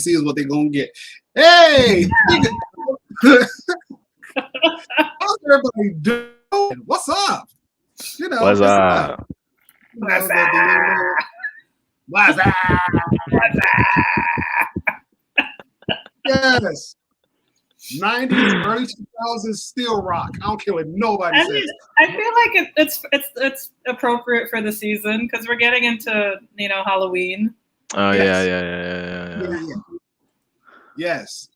see is what they're gonna get. Hey, how's everybody doing? What's up? You know, What's what's up? up? What's up? Yes. 90s, early 2000s, still rock. I don't care what nobody says. I feel like it's appropriate for the season because we're getting into Halloween. Oh Yes. yeah. Yes.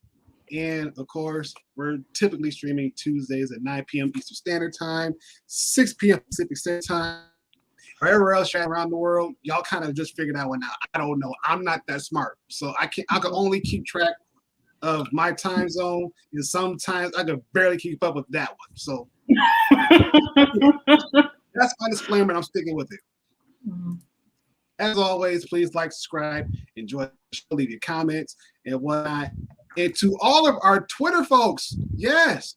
And of course, we're typically streaming Tuesdays at 9 p.m. Eastern Standard Time, 6 p.m. Pacific Standard Time. Wherever else you're at around the world, y'all kind of just figured that one out. I don't know. I'm not that smart, so I can only keep track of my time zone, and sometimes I could barely keep up with that one. So that's my disclaimer, and I'm sticking with it. As always, please like, subscribe, enjoy the show, leave your comments and whatnot. And to all of our Twitter folks, yes,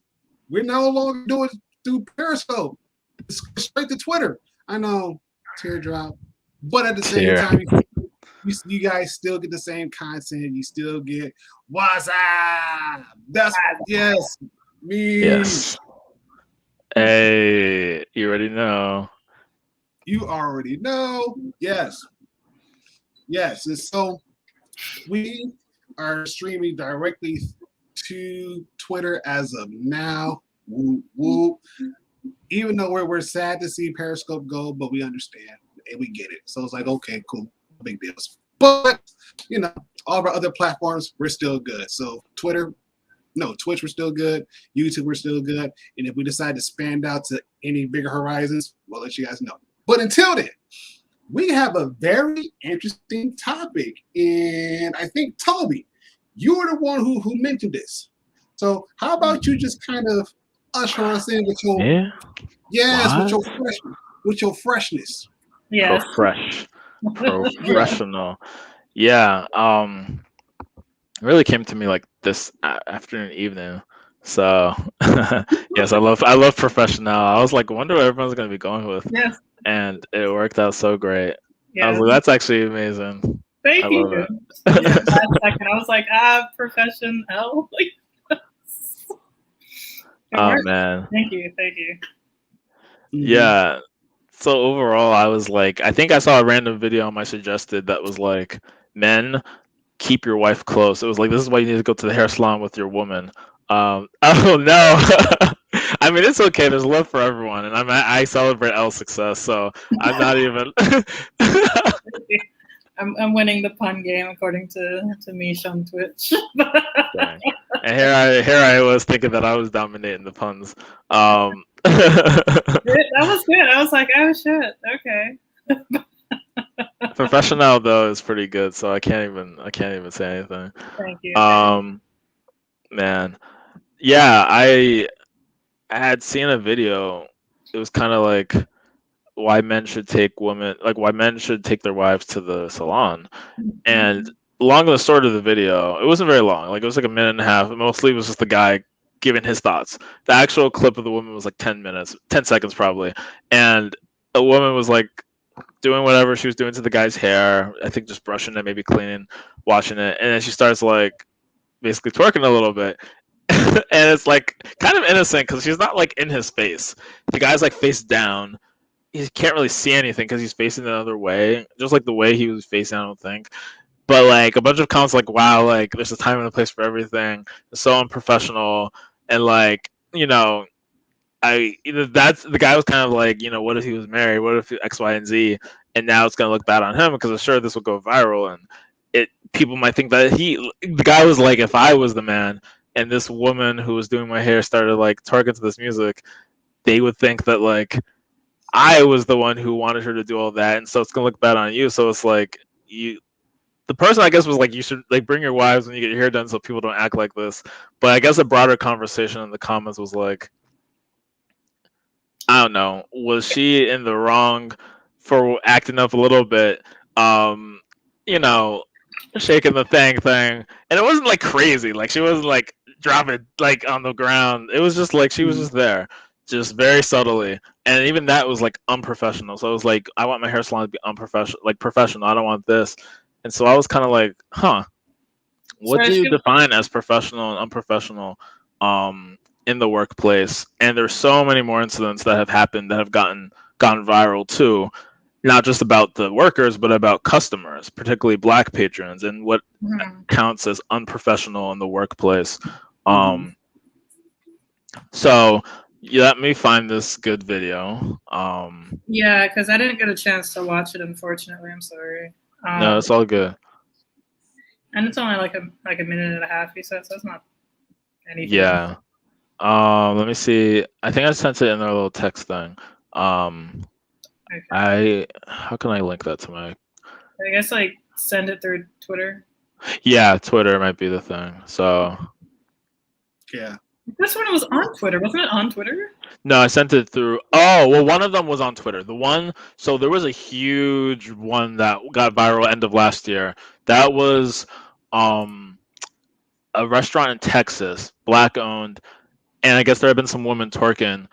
we're no longer doing it through Periscope. It's straight to Twitter. I know, teardrop, but at the same time, you guys still get the same content. You still get what's up. That's yes, me. Yes. Hey, you already know. You already know. Yes. Yes. And so we are streaming directly to Twitter as of now. Woo, woo. Even though we're sad to see Periscope go, but we understand and we get it. So it's like, okay, cool. Big deals. But, all of our other platforms, we're still good. So Twitch, we're still good. YouTube, we're still good. And if we decide to expand out to any bigger horizons, we'll let you guys know. But until then, we have a very interesting topic. And I think, Toby, you were the one who mentioned this. So how about you just kind of usher us in with your with your freshness. Yeah. Professional. Yeah. It really came to me like this afternoon, evening. So yes, I love professional. I was like, wonder what everyone's gonna be going with. Yes. And it worked out so great. Yeah. I was like, that's actually amazing. Thank you. I was like, professional. Oh man. Thank you. Yeah. So overall, I was like, I think I saw a random video on my suggested that was like, men, keep your wife close. It was like, this is why you need to go to the hair salon with your woman. Oh no. I mean, it's okay. There's love for everyone, and I celebrate Elle's success, so I'm not even. I'm winning the pun game according to Mish on Twitch. And here I was thinking that I was dominating the puns. That was good. I was like, oh shit, okay. Professional though is pretty good, so I can't even say anything. Thank you. Man, yeah, I had seen a video. It was kind of like why men should take their wives to the salon, and along the sort of the video, it wasn't very long. Like it was like a minute and a half. Mostly it was just the guy giving his thoughts. The actual clip of the woman was like 10 seconds probably, and a woman was like doing whatever she was doing to the guy's hair. I think just brushing it, maybe cleaning, washing it, and then she starts like basically twerking a little bit. And it's like kind of innocent because she's not like in his face. The guy's like face down. He can't really see anything because he's facing the other way, just like the way he was facing. I don't think. But like a bunch of comments like, wow, like there's a time and a place for everything. It's so unprofessional. And like, that's the guy was kind of like, what if he was married? What if X, Y, and Z? And now it's gonna look bad on him because I'm sure this will go viral, and people might think that the guy was like, if I was the man and this woman who was doing my hair started like twerking to this music, they would think that like I was the one who wanted her to do all that, and so it's gonna look bad on you. So it's like the person I guess was like, you should like bring your wives when you get your hair done so people don't act like this. But I guess a broader conversation in the comments was like, I don't know, was she in the wrong for acting up a little bit? Shaking the thing, and it wasn't like crazy. Like she wasn't like dropping like on the ground. It was just like she was just there, just very subtly, and even that was like unprofessional. So it was like, I want my hair salon to be unprofessional, like professional. I don't want this, and so I was kind of like, huh. What So do you she, define as professional and unprofessional in the workplace? And there's so many more incidents that have happened that have gotten viral too, not just about the workers, but about customers, particularly Black patrons, and what Mhm. counts as unprofessional in the workplace. Mhm. So you let me find this good video. Yeah, because I didn't get a chance to watch it. Unfortunately, I'm sorry. No, it's all good. And it's only like a minute and a half. He said, so it's not anything. Yeah. Let me see. I think I sent it in our little text thing. Okay. How can I link that to my? I guess like send it through Twitter. Yeah, Twitter might be the thing. So Yeah. This one was on Twitter, wasn't it? On Twitter? no, I sent it through. Oh, well, one of them was on Twitter. So there was a huge one that got viral end of last year. That was um a restaurant in Texas, Black owned, and I guess there have been some women twerking.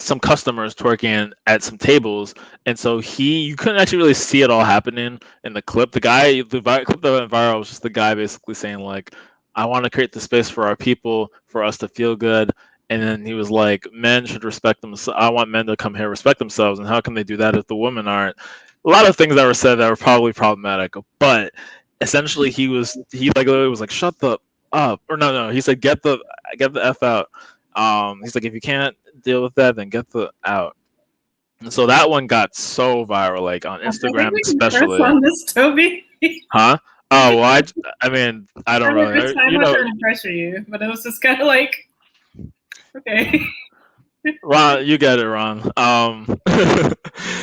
Some customers twerking at some tables, and so you couldn't actually really see it all happening in the clip. Clip that went viral was just the guy basically saying like, "I want to create the space for our people, for us to feel good." And then he was like, "Men should respect themselves. I want men to come here, respect themselves, and how can they do that if the women aren't?" A lot of things that were said that were probably problematic, but essentially he like literally was like, "Shut the up," or no, he said, get the f out." He's like, if you can't deal with that, then get the out. And so that one got so viral, like on I think Instagram we can curse especially. on this, Toby. Huh? Oh well, I mean, I don't I'm really. just I'm not trying to pressure you, but it was just kind of like, okay. Ron, you get it, Ron.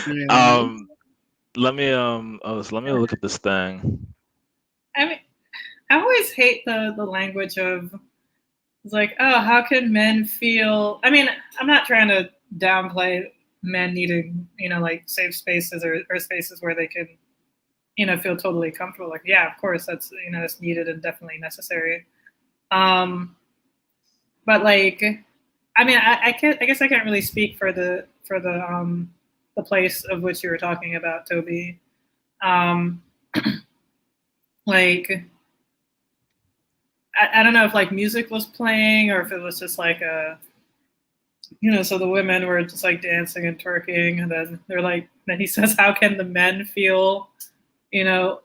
Yeah. Let me so let me look at this thing. I mean, I always hate the language of it's like, oh, how can men feel? I mean, I'm not trying to downplay men needing, like safe spaces or spaces where they can, feel totally comfortable. Like, yeah, of course, that's that's needed and definitely necessary. But like, I mean, I can't. I guess I can't really speak for the place of which you were talking about, Toby. Um, like, I don't know if like music was playing or if it was just like so the women were just like dancing and twerking, and then they're like, then he says, "How can the men feel?" You know,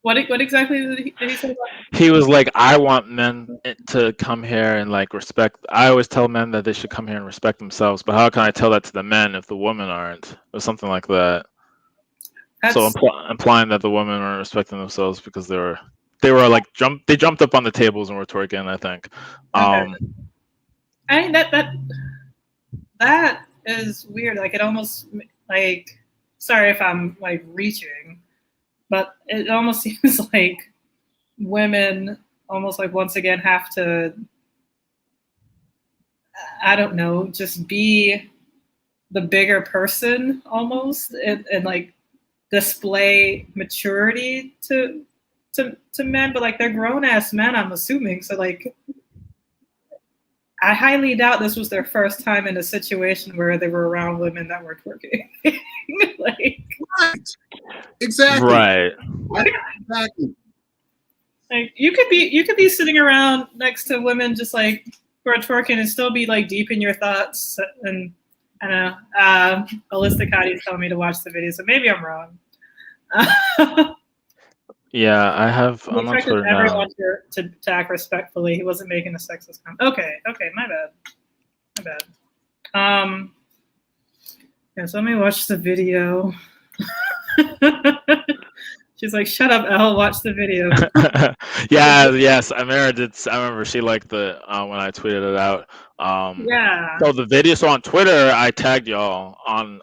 what exactly did he say? He was like, I want men to come here and like respect. I always tell men that they should come here and respect themselves, but how can I tell that to the men if the women aren't, or something like that? So implying that the women aren't respecting themselves because they were like they jumped up on the tables and were twerking. I think. Okay. I mean that is weird. Like it almost like, sorry if I'm like reaching, but it almost seems like women almost like once again have to, I don't know, just be the bigger person almost, and like display maturity to men, but like they're grown ass men, I'm assuming. So like I highly doubt this was their first time in a situation where they were around women that weren't working. Like, Right. Exactly. Right. Exactly. like you could be sitting around next to women just like who are twerking and still be like deep in your thoughts. And I don't know. Holistic Hottie is telling me to watch the video, so maybe I'm wrong. Yeah, He I'm on expected Twitter now. everyone to act respectfully. He wasn't making a sexist comment. Okay, my bad. Yeah, so let me watch the video. She's like, "Shut up, Elle. Watch the video." Yeah, yes, Amira did. I remember she liked the when I tweeted it out. Yeah. So the video. So on Twitter, I tagged y'all on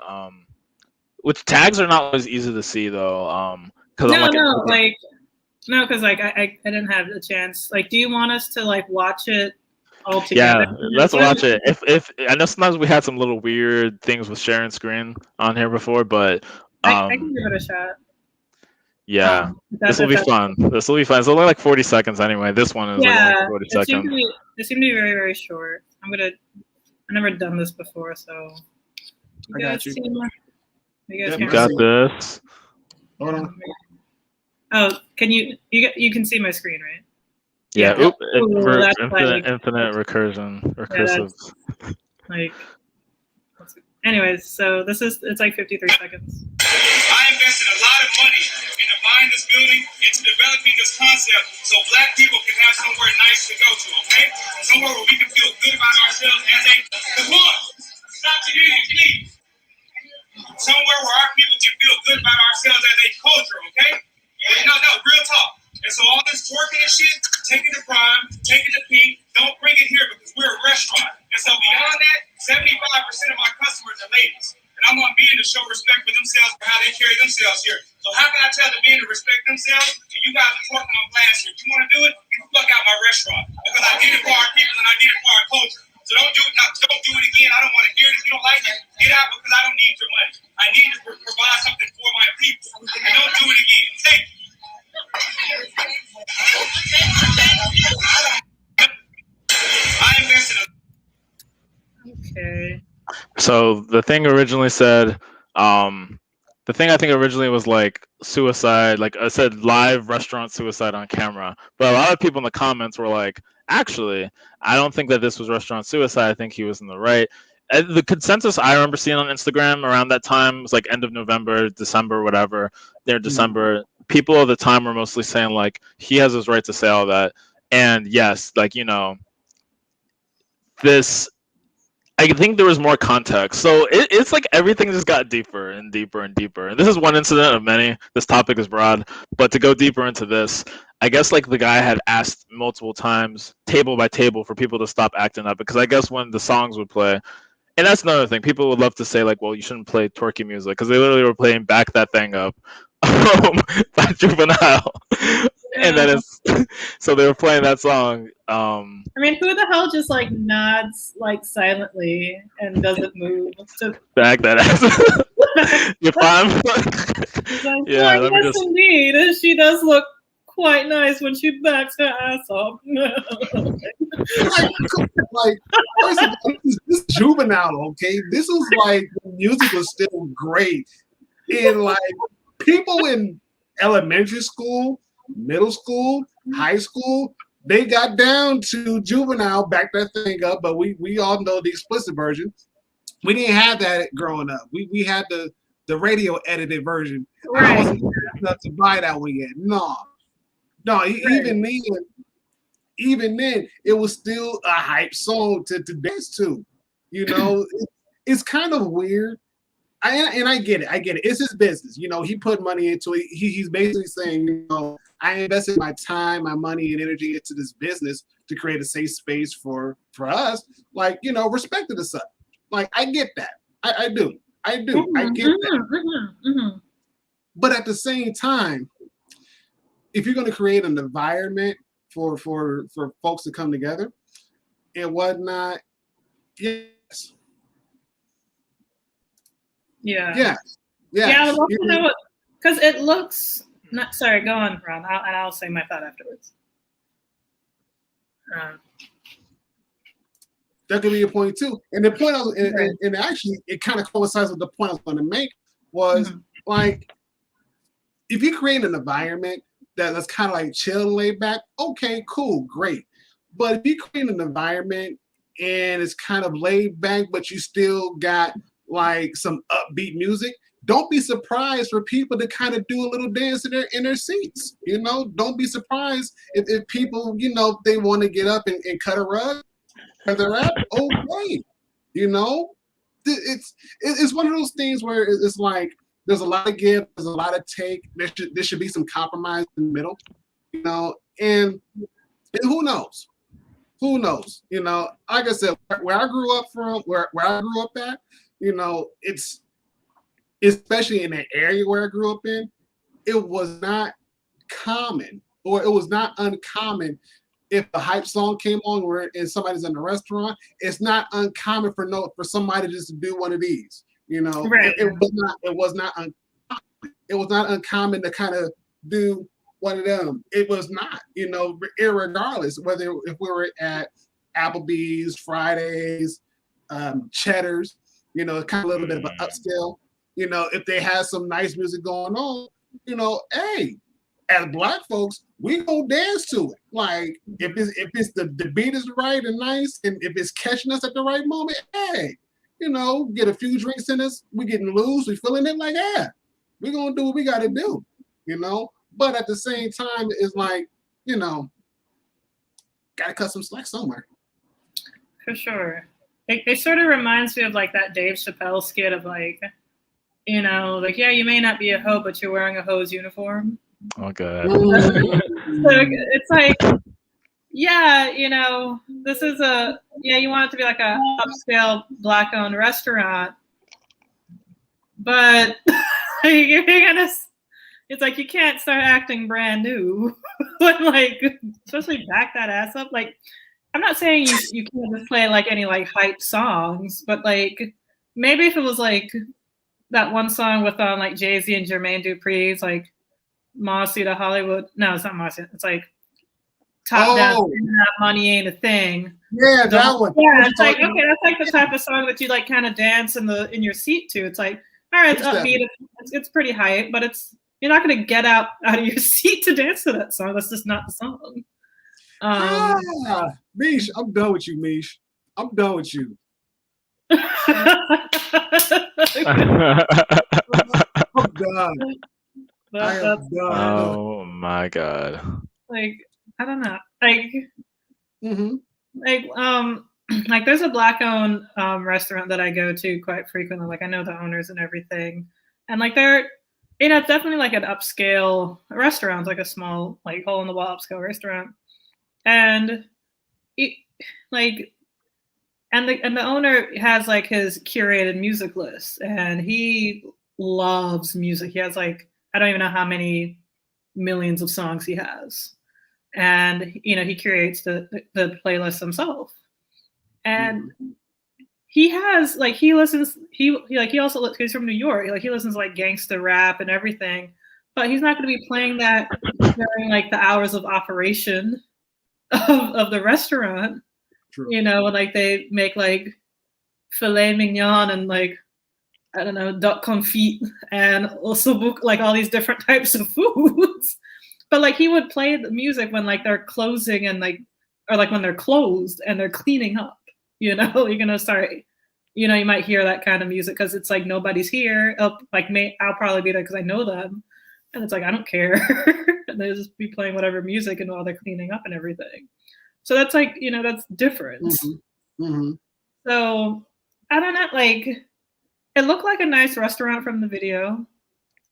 which tags are not always easy to see though. Because I'm like, Because like I didn't have a chance. Like, do you want us to like watch it all yeah, together? let's watch it. If I know sometimes we had some little weird things with sharing screen on here before, but I can give it a shot. yeah, this will be fun. This will be fun. It's only like 40 seconds anyway. This one is like only 40 seconds. It seemed to be very, very short. I've never done this before, so I got you. You guys You got this. Hold on. Oh, can you can see my screen, right? Yeah. Yeah. Oop, Ooh, that's like infinite recursion, recursive. like. Anyways, so it's like 53 seconds. I invested a lot of money into buying this building, into developing this concept, so Black people can have somewhere nice to go to, okay? Somewhere where we can feel good about ourselves as a. Come on, stop the music, please. Somewhere where our people can feel good about ourselves as a culture, okay? No, real talk. And so all this twerking and shit, taking the prime, taking the pink, don't bring it here because we're a restaurant. And so beyond that, 75% of my customers are ladies. And I'm on men to show respect for themselves for how they carry themselves here. So how can I tell the men to respect themselves and you guys are twerking on glass here? You want to do it? Get the fuck out my restaurant. Because I did it for our people and I did it for our culture. So don't do it again. I don't want to hear it. If you don't like it, get out because I don't need your money. I need to provide something for my people. And don't do it again. Thank you. I invested Okay. So the thing originally said, the thing I think originally was like suicide, like I said, live restaurant suicide on camera. But a lot of people in the comments were like, actually, I don't think that this was restaurant suicide. I think he was in the right. The consensus I remember seeing on Instagram around that time was like end of November, December, whatever. Near December, people at the time were mostly saying like he has his right to say all that. And yes, like this. I think there was more context. So it's like everything just got deeper and deeper and deeper. And this is one incident of many. This topic is broad. But to go deeper into this, I guess like the guy had asked multiple times, table by table, for people to stop acting up. Because I guess when the songs would play, and that's another thing, people would love to say like, well, you shouldn't play twerky music. Because they literally were playing Back That Thing Up by Juvenile. And then it's so they were playing that song. I mean, who the hell just like nods like silently and doesn't move to back that ass? You're fine. like, Yeah, let me yes, just. indeed. She does look quite nice when she backs her ass up. Like, first of all, this is Juvenile, okay? This is like the music was still great. And like people in elementary school, middle school, high school, they got down to Juvenile, Back That Thing Up, but we all know the explicit version. We didn't have that growing up. We had the radio edited version. Right. I wasn't enough to buy that one yet. No, even then, it was still a hype song to dance to. You know, it's kind of weird. I get it. It's his business. You know, he put money into it. He's basically saying, you know, I invested my time, my money, and energy into this business to create a safe space for us. Like, you know, respect to the son. Like, I get that. I do. I get that. But at the same time, if you're going to create an environment for folks to come together and whatnot, yes. Yeah. Yeah. I would love to know it because it looks. Not sorry. Go on, Ron. I'll say my thought afterwards. That could be a point too. And the point I was, and actually, it kind of coincides with the point I was going to make was like, if you create an environment that's kind of like chill and laid back, okay, cool, great. But if you create an environment and it's kind of laid back, but you still got like some upbeat music, don't be surprised for people to kind of do a little dance in their seats. You know, don't be surprised if people, you know, they want to get up and cut a rug where they're at. Okay, you know, it's one of those things where it's like there's a lot of give, there's a lot of take. There should be some compromise in the middle, you know, and who knows? Who knows? You know, like I said, where I grew up from, where I grew up at, you know, it's especially in the area where I grew up in, it was not common, or it was not uncommon if a hype song came on and somebody's in the restaurant. It's not uncommon for somebody just to do one of these. You know, right. it was not uncommon to kind of do one of them. It was not, you know, irregardless whether if we were at Applebee's, Fridays, Cheddar's, you know, kind of a little bit of an upscale. You know, if they had some nice music going on, you know, hey, as Black folks, we gonna dance to it. Like if it's the beat is right and nice, and if it's catching us at the right moment, hey, get a few drinks in us, we getting loose, we feeling it, like, yeah, we gonna do what we gotta do, But at the same time, it's like, gotta cut some slack somewhere. For sure. It sort of reminds me of like that Dave Chappelle skit of like, like, yeah, you may not be a hoe, but you're wearing a hoe's uniform. Oh god. So it's like, yeah, this is you want it to be like a upscale Black-owned restaurant, but it's like you can't start acting brand new, but like, especially back that ass up. Like, I'm not saying you can't just play like any like hype songs, but like maybe if it was like that one song with like Jay-Z and Jermaine Dupri's like Mossy to Hollywood. No, it's not Mossy. It's like Top Down, Money Ain't a Thing. Yeah, that one. Yeah, it's like, okay, that's like the type of song that you like kind of dance in your seat to. It's like, all right, it's upbeat, it's pretty hype, but you're not gonna get out of your seat to dance to that song. That's just not the song. Mish, I'm done with you, Mish. I'm done with you. I'm done. I am done. Oh my god. Like, I don't know. Like, like there's a Black-owned restaurant that I go to quite frequently. Like, I know the owners and everything, and like they're, it's definitely like an upscale restaurant. It's like a small, like hole in the wall upscale restaurant, and the owner has like his curated music list, and he loves music. He has like, I don't even know how many millions of songs he has. And, he curates the playlist himself. And he has like, he listens, he also, he's from New York. Like he listens to like gangsta rap and everything, but he's not going to be playing that during like the hours of operation of the restaurant. True. And like they make like filet mignon and like, I don't know, duck confit and also like all these different types of foods. But like he would play the music when like they're closing and like, or like when they're closed and they're cleaning up, you're gonna start, you might hear that kind of music because it's like nobody's here. I'll probably be there because I know them. And it's like, I don't care. And they just be playing whatever music and while they're cleaning up and everything. So that's like, that's different. So I don't know, like it looked like a nice restaurant from the video.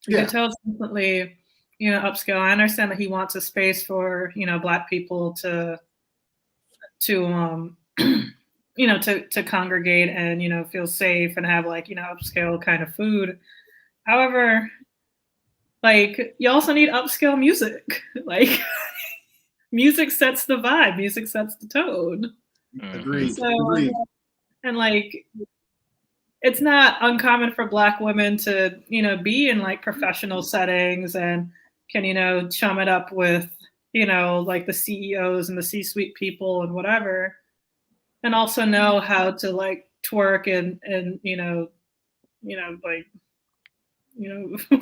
You could tell it's definitely, upscale. I understand that he wants a space for, Black people to congregate and, feel safe and have like, upscale kind of food. However, like you also need upscale music. Like music sets the vibe, music sets the tone. Agreed. So, and like, it's not uncommon for Black women to, be in like professional settings and can, chum it up with, like the CEOs and the C-suite people and whatever, and also know how to like twerk and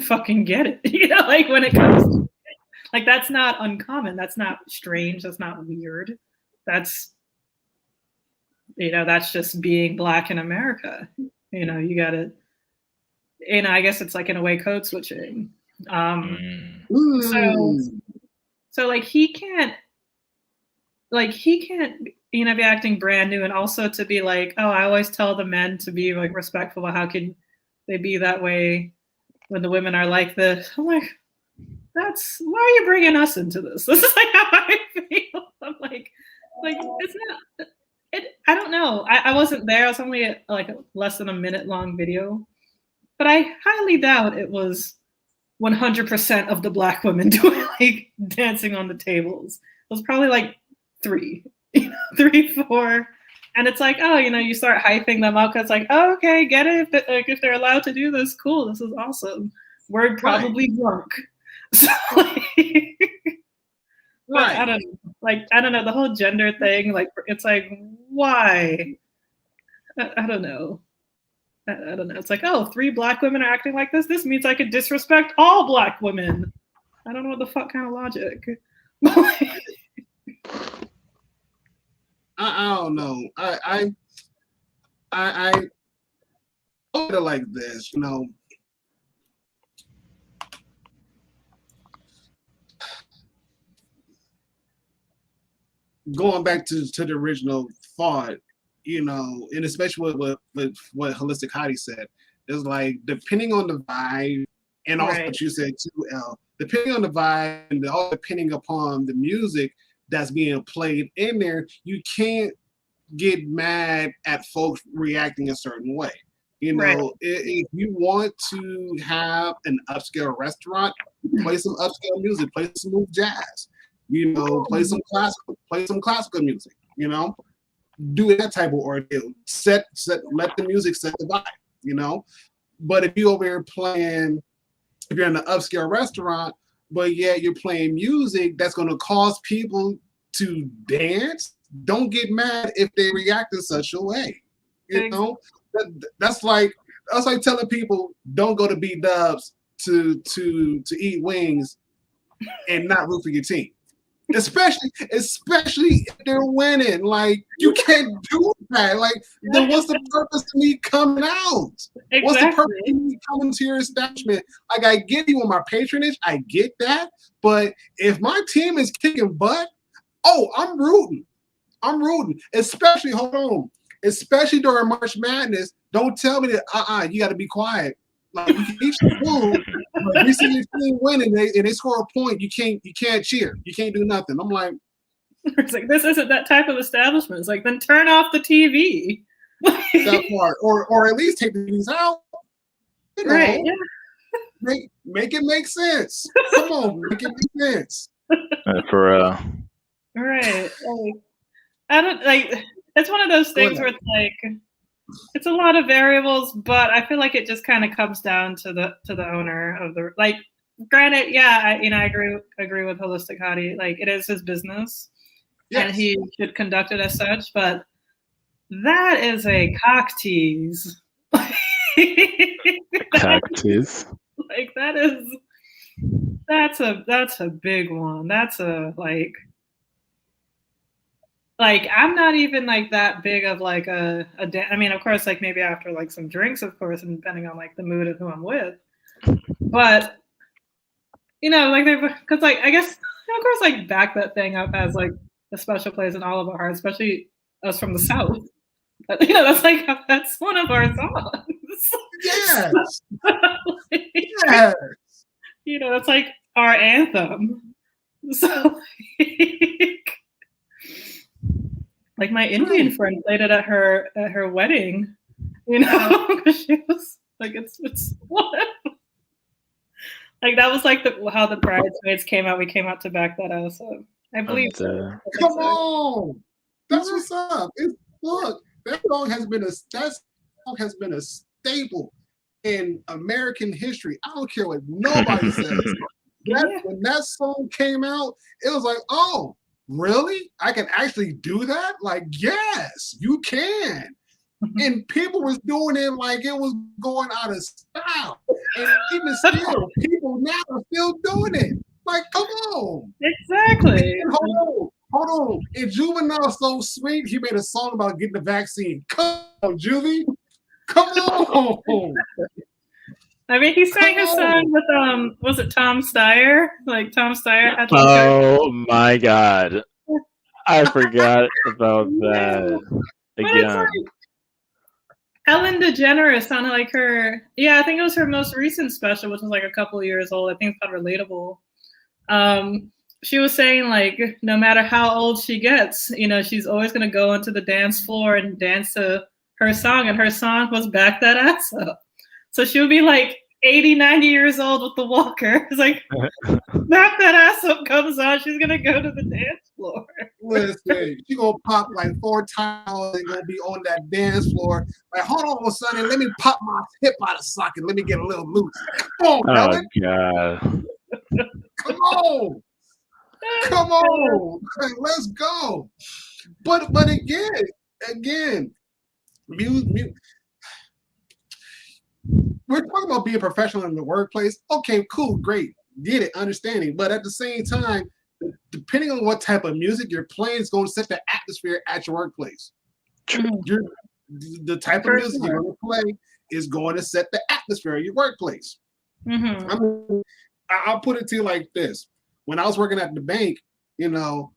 fucking get it, like when it comes to, like, that's not uncommon. That's not strange. That's not weird. That's, that's just being Black in America. You gotta, I guess it's like in a way code switching. So like he can't, be acting brand new, and also to be like, oh, I always tell the men to be like respectful. How can they be that way when the women are like this? I'm like, why are you bringing us into this? This is like how I feel. I'm like it's not. I don't know. I wasn't there. I was only like less than a minute long video, but I highly doubt it was 100% of the Black women doing like dancing on the tables. It was probably like 3, 4, and it's like, oh, you start hyping them up because like, oh, okay, get it. If they're allowed to do this, cool. This is awesome. We're probably drunk. So, right. I don't know the whole gender thing. Like, it's like, why? I don't know. I don't know. It's like, oh, 3 Black women are acting like this. This means I could disrespect all Black women. I don't know what the fuck kind of logic. I don't know. I look at it like this, you know. Going back to the original thought, you know, and especially with what Holistic Hottie said, is like depending on the vibe, and also Right. what you said too, L. Depending on the vibe and all depending upon the music that's being played in there, you can't get mad at folks reacting a certain way. You know, Right. if you want to have an upscale restaurant, play some upscale music, play some smooth jazz. You know, play some classical music. You know, do that type of ordeal. Let the music set the vibe. You know, but if you over here playing, if you're in an upscale restaurant, but yeah, you're playing music that's going to cause people to dance, don't get mad if they react in such a way. You know, that's like telling people don't go to B Dubs to eat wings and not root for your team. Especially if they're winning. Like, you can't do that. Like, then what's the purpose of me coming out? Exactly. What's the purpose of me coming to your establishment? Like, I get you on my patronage, I get that. But if my team is kicking butt, oh, I'm rooting. Especially, hold on. Especially during March Madness, don't tell me that, you got to be quiet. Like, you can eat your food, but you see your team winning and they score a point, you can't cheer. You can't do nothing. I'm like, it's like, this isn't that type of establishment. It's like, then turn off the TV. that part, or at least take the TVs out. You know, Right. Yeah. make it make sense. Come on, make it make sense. For real. Right. Like, I don't like. It's one of those things where it's like, it's a lot of variables, but I feel like it just kind of comes down to the owner of the, like, granted, yeah, I agree with Holistic Hottie. Like, it is his business, and he should conduct it as such. But that is a cock tease. Cock tease. Like, that's a big one. That's a like I'm not even like that big of like I mean, of course, like maybe after like some drinks, of course, and depending on like the mood of who I'm with. But you know, like because like I guess of course like Back That Thing Up has like a special place in all of our hearts, especially us from the South. But, you know, that's one of our songs. Yes. Yes. You know, that's like our anthem. So like my Indian friend played it at her wedding, you know, because she was like, it's whatever. Like that was like how the bridesmaids came out. We came out to back that out. So I believe. So. Come on, that's what's up. Look, that song has been a staple in American history. I don't care what nobody says. When that song came out, it was like, oh. Really? I can actually do that? Like, yes, you can. And people was doing it like it was going out of style. And even still, people now are still doing it. Like, come on. Exactly. And hold on. And Juvenile's so sweet, he made a song about getting the vaccine. Come on, Juvie. Come on. I mean, he sang a song with was it Tom Steyer? Like Tom Steyer had. Oh my God, I forgot about that again. Like, Ellen DeGeneres sounded like her. Yeah, I think it was her most recent special, which was like a couple of years old. I think it's called Relatable. She was saying like, no matter how old she gets, you know, she's always gonna go onto the dance floor and dance to her song, and her song was Back That Ass Up. So she'll be like 80, 90 years old with the walker. It's like, Back That Ass Up comes on, she's going to go to the dance floor. Listen, she going to pop like 4 times and going to be on that dance floor. Like, hold on, Sonny, let me pop my hip out of socket. Let me get a little loose. Come on, Ellen. God. Come on. Come on. Let's go. But again, music. We're talking about being professional in the workplace. Okay, cool, great. get it, understanding. But at the same time, depending on what type of music you're playing, is going to set the atmosphere at your workplace. Mhm. The type of music you're going to play is going to set the atmosphere at your workplace. Mhm. I mean, I'll put it to you like this. When I was working at the bank, you know,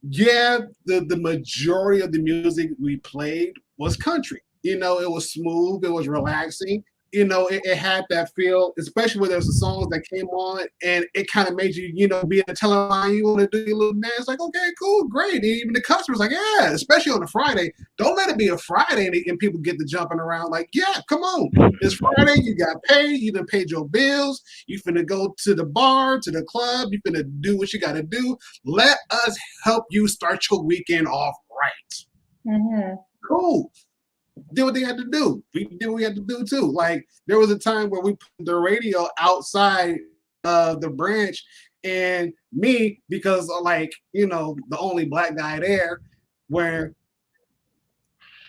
yeah, the majority of the music we played was country. You know, it was smooth, it was relaxing. You know, it had that feel, especially when there's the songs that came on and it kind of made you, you know, be in the teleline, you want to do your little dance, like, okay, cool, great. And even the customers like, yeah, especially on a Friday. Don't let it be a Friday and people get to jumping around like, yeah, come on. It's Friday, you got paid, you done paid your bills, you finna go to the bar, to the club, you finna do what you gotta do. Let us help you start your weekend off right. Mhm. Cool. Did what they had to do. We did what we had to do too. Like there was a time where we put the radio outside the branch, and me, because like, you know, the only black guy there, where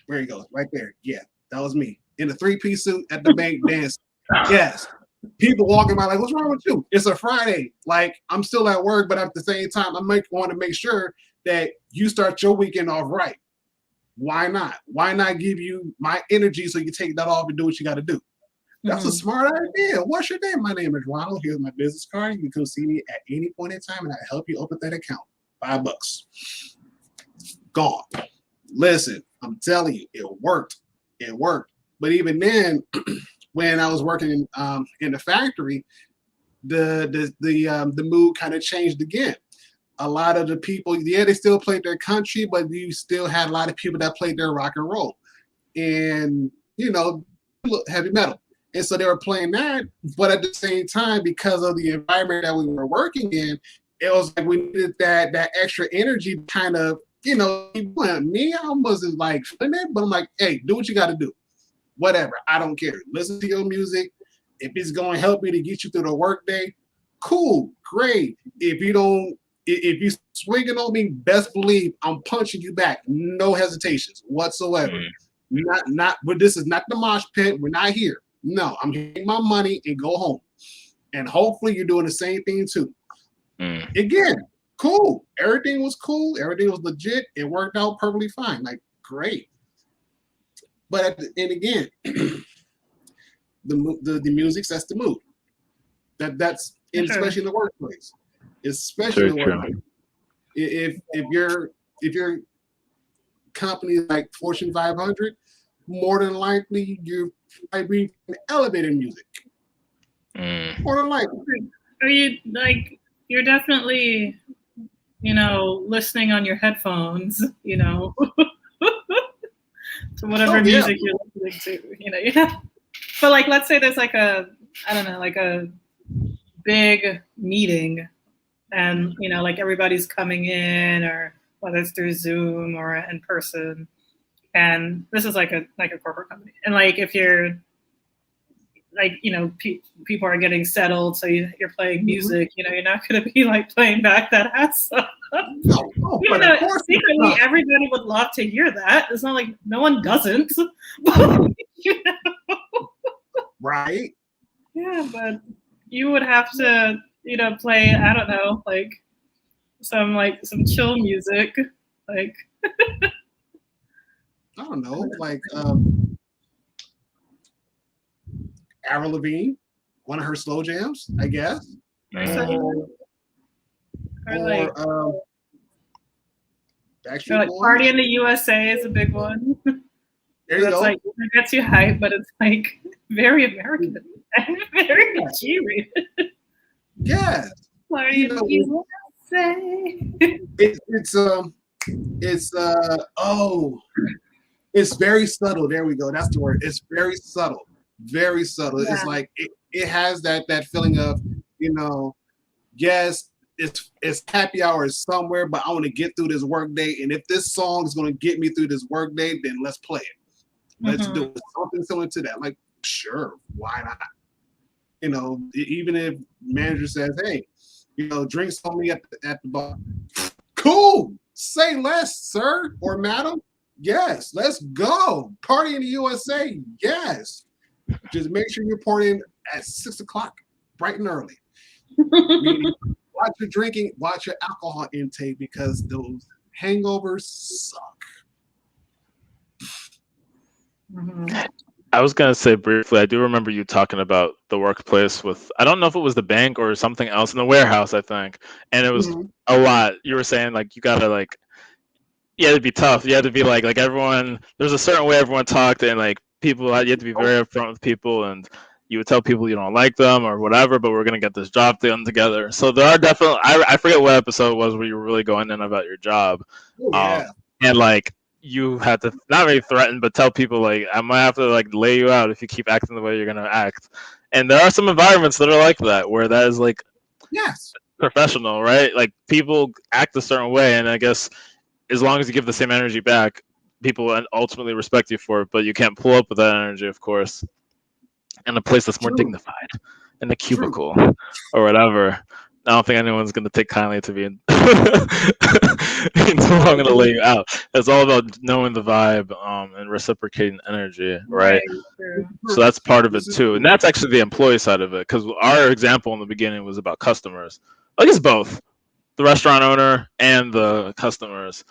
he goes, right there. Yeah, that was me. In a 3-piece suit at the bank dancing. Yes. People walking by like, what's wrong with you? It's a Friday. Like, I'm still at work, but at the same time, I might want to make sure that you start your weekend off right. Why not? Why not give you my energy so you take that off and do what you got to do? That's a smart idea. What's your name? My name is Ronald. Here's my business card. You can come see me at any point in time, and I help you open that account. $5. Gone. Listen, I'm telling you, it worked. It worked. But even then, when I was working in the factory, the mood kind of changed again. A lot of the people, yeah, they still played their country, but you still had a lot of people that played their rock and roll and, you know, heavy metal. And so they were playing that, but at the same time, because of the environment that we were working in, it was like we needed that extra energy to kind of, you know, me, I wasn't like feeling it, but I'm like, hey, do what you got to do. Whatever, I don't care. Listen to your music. If it's going to help me to get you through the workday, cool, great. If you swinging on me, best believe I'm punching you back. No hesitations whatsoever. But this is not the mosh pit. We're not here. No, I'm getting my money and go home. And hopefully you're doing the same thing too. Again, cool. Everything was cool. Everything was legit. It worked out perfectly fine. Like, great. But and again, the music sets the mood. That's especially in the workplace. Especially in the workplace. If your company is like Fortune 500, more than likely you're probably elevator music. More than likely. Are you like you're definitely, you know, listening on your headphones, you know, to whatever music you're listening to, you know, yeah. But like, let's say there's like a, I don't know, like a big meeting, and you know, like everybody's coming in, or whether it's through Zoom or in person, and this is like a corporate company, and like if you're like, you know, people are getting settled, so you're playing music, you know, you're not going to be like playing back that ass stuff. No, you know, secretly everybody would love to hear that. It's not like no one doesn't. You know? Right. Yeah, but you would have to, you know, play, I don't know, like some chill music, like I don't know, like Avril Lavigne, one of her slow jams, I guess. or like Boys. Party in the USA is a big one. There you go. Like, it gets you hyped, but it's like very American and very G-rated. Yes. Party in the USA. It's very subtle. There we go. That's the word. It's very subtle. Very subtle. Yeah. It's like it has that feeling of, you know, yes, it's happy hour somewhere, but I want to get through this work day. And if this song is going to get me through this work day, then let's play it. Let's do it. Something similar to that. Like, sure, why not? You know, even if manager says, hey, you know, drinks on me at the bar. Cool. Say less, sir or madam. Yes, let's go. Party in the USA. Yes. Just make sure you're partying at 6 o'clock, bright and early. Meaning, watch your drinking, watch your alcohol intake because those hangovers suck. I was gonna say briefly, I do remember you talking about the workplace with, I don't know if it was the bank or something else in the warehouse, I think, and it was a lot. You were saying like you gotta like, you had to be tough. You had to be like everyone. There's a certain way everyone talked, and like people, you had to be very upfront with people, and you would tell people you don't like them or whatever, but we're gonna get this job done together. So there are definitely, I forget what episode it was where you were really going in about your job, and like you had to not really threaten, but tell people like I might have to like lay you out if you keep acting the way you're gonna act. And there are some environments that are like that where that is like professional, right? Like people act a certain way, and I guess as long as you give the same energy back, people ultimately respect you for it. But you can't pull up with that energy, of course, in a place that's more dignified, in the cubicle or whatever. I don't think anyone's going to take kindly to being so I'm going to lay you out. It's all about knowing the vibe and reciprocating energy, right? So that's part of it too. And that's actually the employee side of it, because our example in the beginning was about customers. I guess both the restaurant owner and the customers.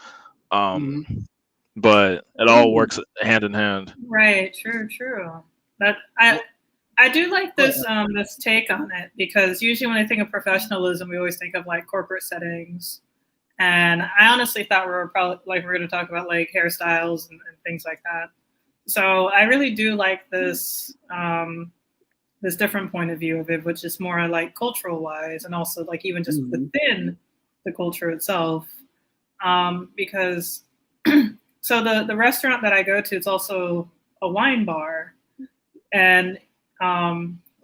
But it all works hand in hand. Right, true. But I do like this this take on it, because usually when I think of professionalism, we always think of like corporate settings, and I honestly thought we were going to talk about like hairstyles and things like that. So I really do like this this different point of view of it, which is more like cultural wise, and also like even just within the culture itself, because so the restaurant that I go to, it's also a wine bar, and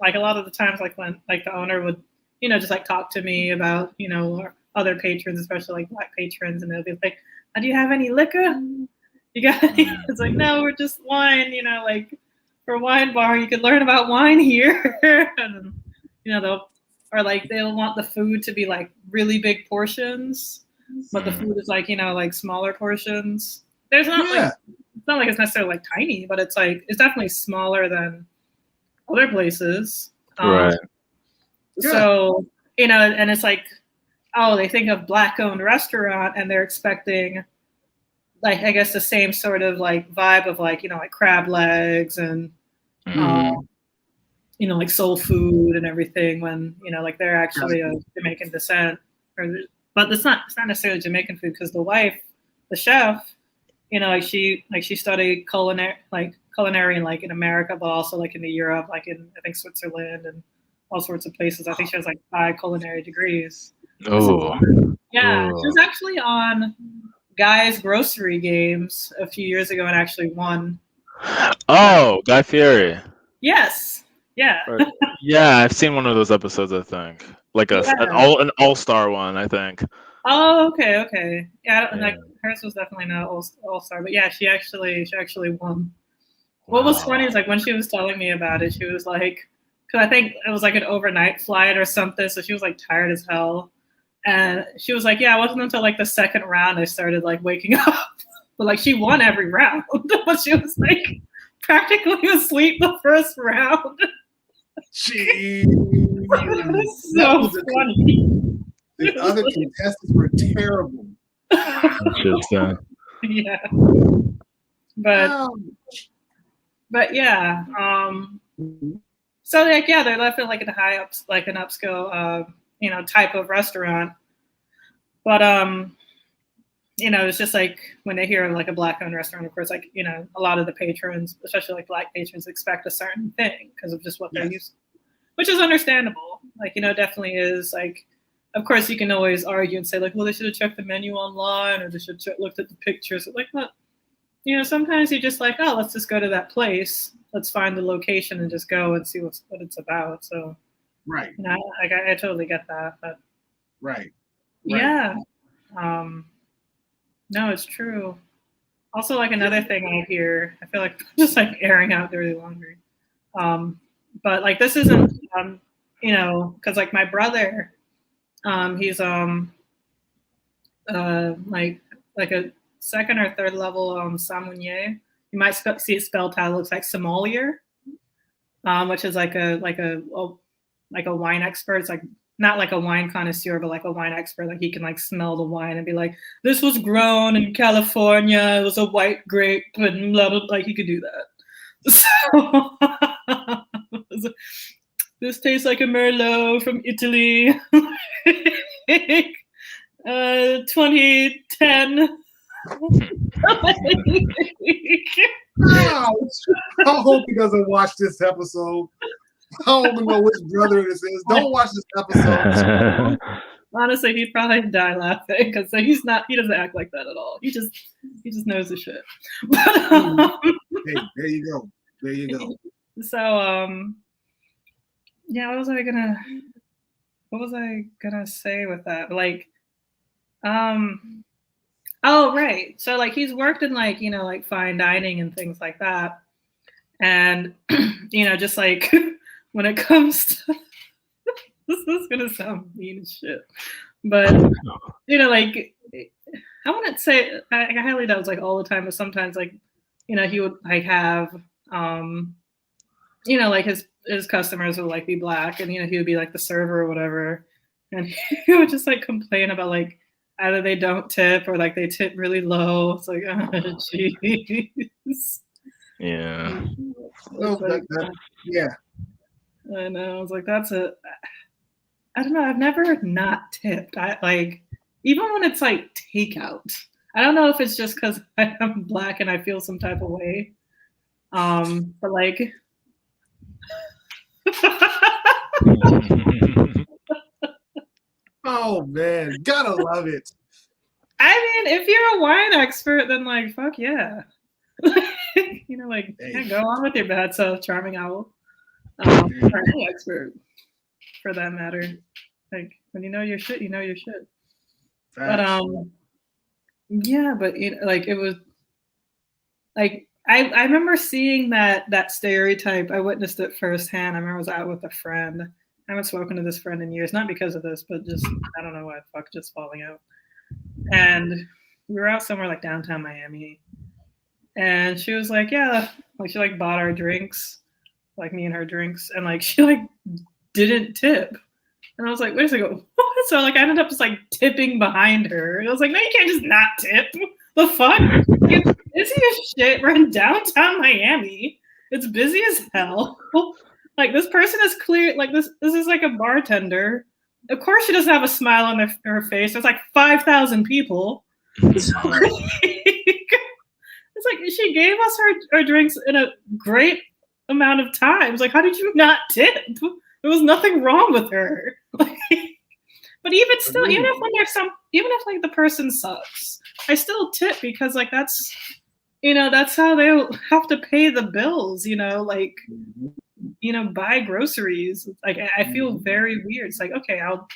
like a lot of the times, like when like the owner would, just like talk to me about, other patrons, especially like Black patrons, and they'll be like, "Do you have any liquor? You got?" It's like, "No, we're just wine." Like for a wine bar, you could learn about wine here, and they'll want the food to be like really big portions, but the food is like like smaller portions. There's not like, it's not like it's necessarily like tiny, but it's like it's definitely smaller than other places. Right. So, and it's like, oh, they think of Black-owned restaurant and they're expecting like, I guess the same sort of like vibe of like, like crab legs and, like soul food and everything, when, like they're actually of Jamaican descent. But it's not necessarily Jamaican food, because the wife, the chef, she studied culinary like in America, but also like in Europe, like in I think Switzerland and all sorts of places. I think she has like 5 culinary degrees. Oh, yeah, she was actually on Guy's Grocery Games a few years ago and actually won. Oh, Guy Fieri. Yes. Yeah. Yeah, I've seen one of those episodes. I think like an all-star one. I think. Oh, okay. Yeah, like hers was definitely not all-star, but yeah, she actually won. What was funny is like when she was telling me about it, she was like, because I think it was like an overnight flight or something, so she was like tired as hell, and she was like, yeah, it wasn't until like the second round I started like waking up, but like she won every round, but she was like practically asleep the first round. Jeez. So funny. The other contestants were terrible. Interesting. Yeah. But yeah. So like they're definitely like a high ups, like an upscale type of restaurant. But it's just like when they hear of like a Black-owned restaurant, of course, like a lot of the patrons, especially like Black patrons, expect a certain thing because of just what they're used to, which is understandable. Like definitely is like. Of course, you can always argue and say like, well, they should have checked the menu online, or they should have looked at the pictures. Like, but sometimes you just like, oh, let's just go to that place. Let's find the location and just go and see what it's about. So, right. I totally get that. But right. Yeah. No, it's true. Also, like another thing I hear, I feel like just like airing out dirty laundry. But like this isn't, because like my brother. He's like a second or third level sommelier. You might see it spelled how it looks like sommelier, which is like a wine expert. It's like not like a wine connoisseur, but like a wine expert. Like he can like smell the wine and be like, this was grown in California. It was a white grape and blah, blah, like he could do that. So this tastes like a Merlot from Italy. 2010. I hope he doesn't watch this episode. I don't even know which brother this is. Don't watch this episode. Honestly, he'd probably die laughing because he doesn't act like that at all. He just knows the shit. But, hey, there you go. There you go. So yeah, what was I gonna say with that? Like, oh right. So like he's worked in like, you know, like fine dining and things like that. And you know, just like when it comes to this is gonna sound mean as shit. But you know, like I wouldn't say I highly doubt it's like all the time, but sometimes like, you know, he would like have you know, like his customers would like be Black, and you know, he would be like the server or whatever, and he would just like complain about like either they don't tip or like they tip really low. It's like, oh jeez. Yeah. No, like, yeah. I know. I was like, I don't know. I've never not tipped. I like, even when it's like takeout. I don't know if it's just because I'm Black and I feel some type of way. But like, oh man, gotta love it. I mean, if you're a wine expert, then like, fuck yeah. You know, like, yeah, go on with your bad self, charming owl. Or any expert, for that matter. Like, when you know your shit, you know your shit. But yeah, but you know, like it was like I remember seeing that stereotype. I witnessed it firsthand. I remember I was out with a friend. I haven't spoken to this friend in years, not because of this, but just I don't know why, fuck, just falling out. And we were out somewhere like downtown Miami, and she was like, yeah, like she like bought our drinks, like me and her drinks, and like she like didn't tip. And I was like, wait a second, what? So like I ended up just like tipping behind her. And I was like, no, you can't just not tip. The fuck? It's busy as shit. We're in downtown Miami. It's busy as hell. Like this person is clear. Like this is like a bartender. Of course, she doesn't have a smile on her face. There's like 5,000 people. It's like she gave us her drinks in a great amount of time. It's like, how did you not tip? There was nothing wrong with her. But even still, even if like the person sucks, I still tip because like that's, you know, that's how they have to pay the bills, you know, like, you know, buy groceries. Like I feel very weird. It's like, okay, I'll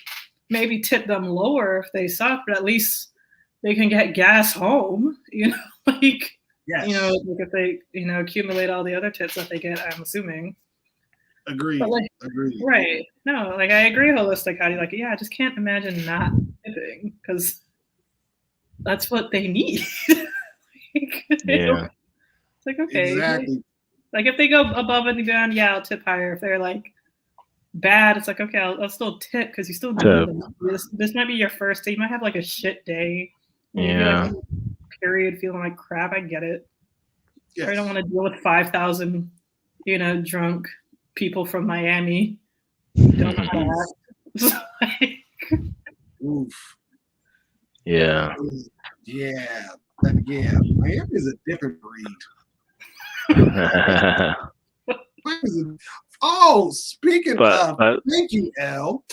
maybe tip them lower if they suck, but at least they can get gas home, you know, like, yes. You know, like if they, you know, accumulate all the other tips that they get, I'm assuming. Agreed. Like, agreed. Right. No, like I agree holistically. Like, yeah, I just can't imagine not tipping because that's what they need. Like, yeah. It's like, okay. Exactly. Like if they go above and beyond, yeah, I'll tip higher. If they're like bad, it's like, okay, I'll still tip because you still need them. This might be your first day. You might have like a shit day. Yeah. Like, period, feeling like crap. I get it. Yes. I don't want to deal with 5,000, you know, drunk people from Miami. Don't know how to act. Oof. Yeah. Yeah. Miami is a different breed. Oh, speaking of, thank you, Elle.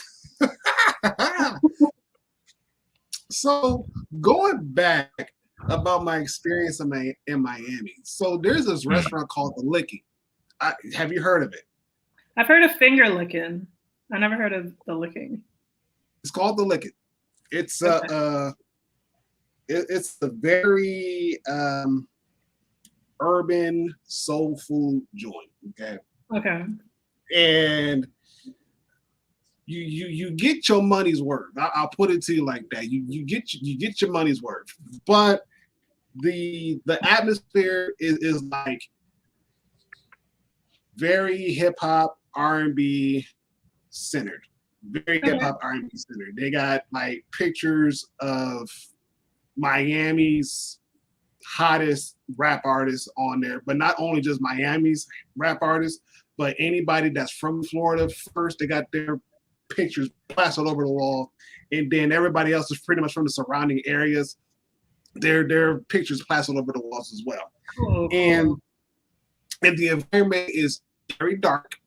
So going back about my experience in Miami. So there's this restaurant called The Licking. Have you heard of it? I've heard of finger licking. I never heard of The Licking. It's called The Licking. It's Okay. it's a very urban soul food joint. Okay. And you get your money's worth. I'll put it to you like that. You get your money's worth. But the atmosphere is like very hip hop, R&B centered. very hip hop R&B centered. They got like pictures of Miami's hottest rap artists on there, but not only just Miami's rap artists, but anybody that's from Florida first. They got their pictures plastered over the wall, and then everybody else is pretty much from the surrounding areas. Their pictures plastered over the walls as well. Cool. And the environment is very dark,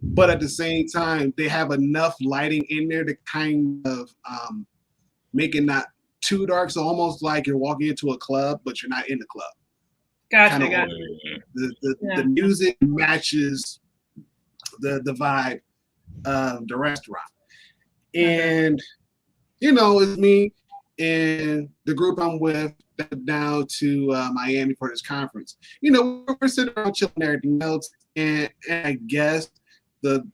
but at the same time, they have enough lighting in there to kind of make it not too dark. So almost like you're walking into a club, but you're not in the club. Gotcha. The music matches the vibe of the restaurant. And, you know, it's me and the group I'm with down to Miami for this conference. You know, we're sitting around chilling and everything else. And I guess the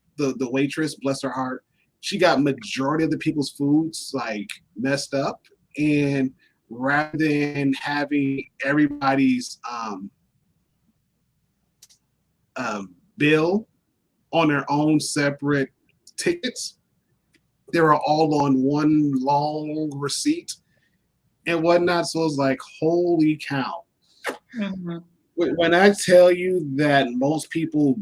waitress, bless her heart, she got majority of the people's foods like messed up. And rather than having everybody's bill on their own separate tickets, they were all on one long receipt and whatnot. So it's like, holy cow. Mm-hmm. When I tell you that most people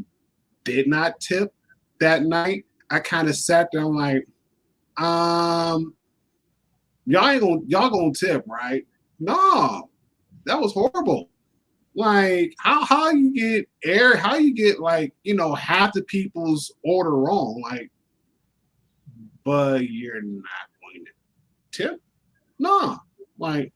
did not tip that night, I kind of sat there and like, y'all gonna tip, right? No, that was horrible. Like how you get like, you know, half the people's order wrong, like, but you're not going to tip? No, like,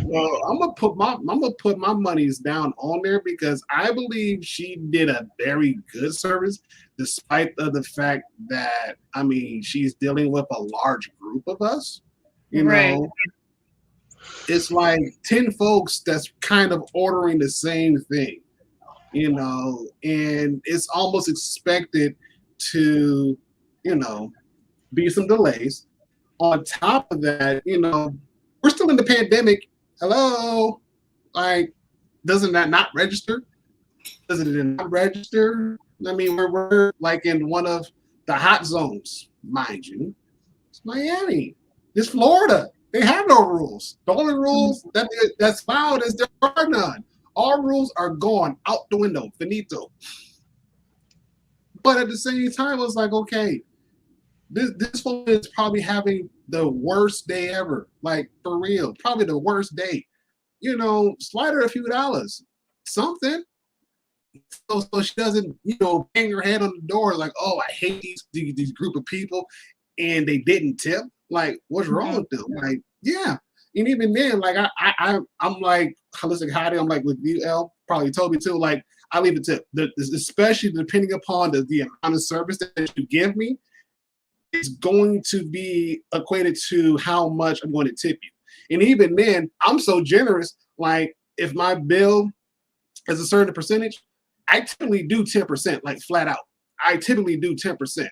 well, I'm gonna put my monies down on there because I believe she did a very good service, despite of the fact that, I mean, she's dealing with a large group of us. You know, it's like 10 folks that's kind of ordering the same thing, you know, and it's almost expected to, you know, be some delays. On top of that, you know, we're still in the pandemic. Hello, like, doesn't that not register? Doesn't it not register? I mean, we're like in one of the hot zones, mind you. It's Miami. It's Florida. They have no rules. The only rules that's filed is there are none. All rules are gone out the window. Finito. But at the same time, it was like, okay, this one is probably having the worst day ever. Like, for real. Probably the worst day. You know, slide her a few dollars. Something. So she doesn't, you know, bang her head on the door like, oh, I hate these group of people and they didn't tip. Like, what's wrong with them? Like, yeah. And even then, like, I'm like, holistic Heidi, I'm like with you, El, probably told me too, like, I leave a tip. Especially depending upon the amount of service that you give me, it's going to be equated to how much I'm going to tip you. And even then, I'm so generous, like, if my bill is a certain percentage, I typically do 10%, like flat out. I typically do 10%.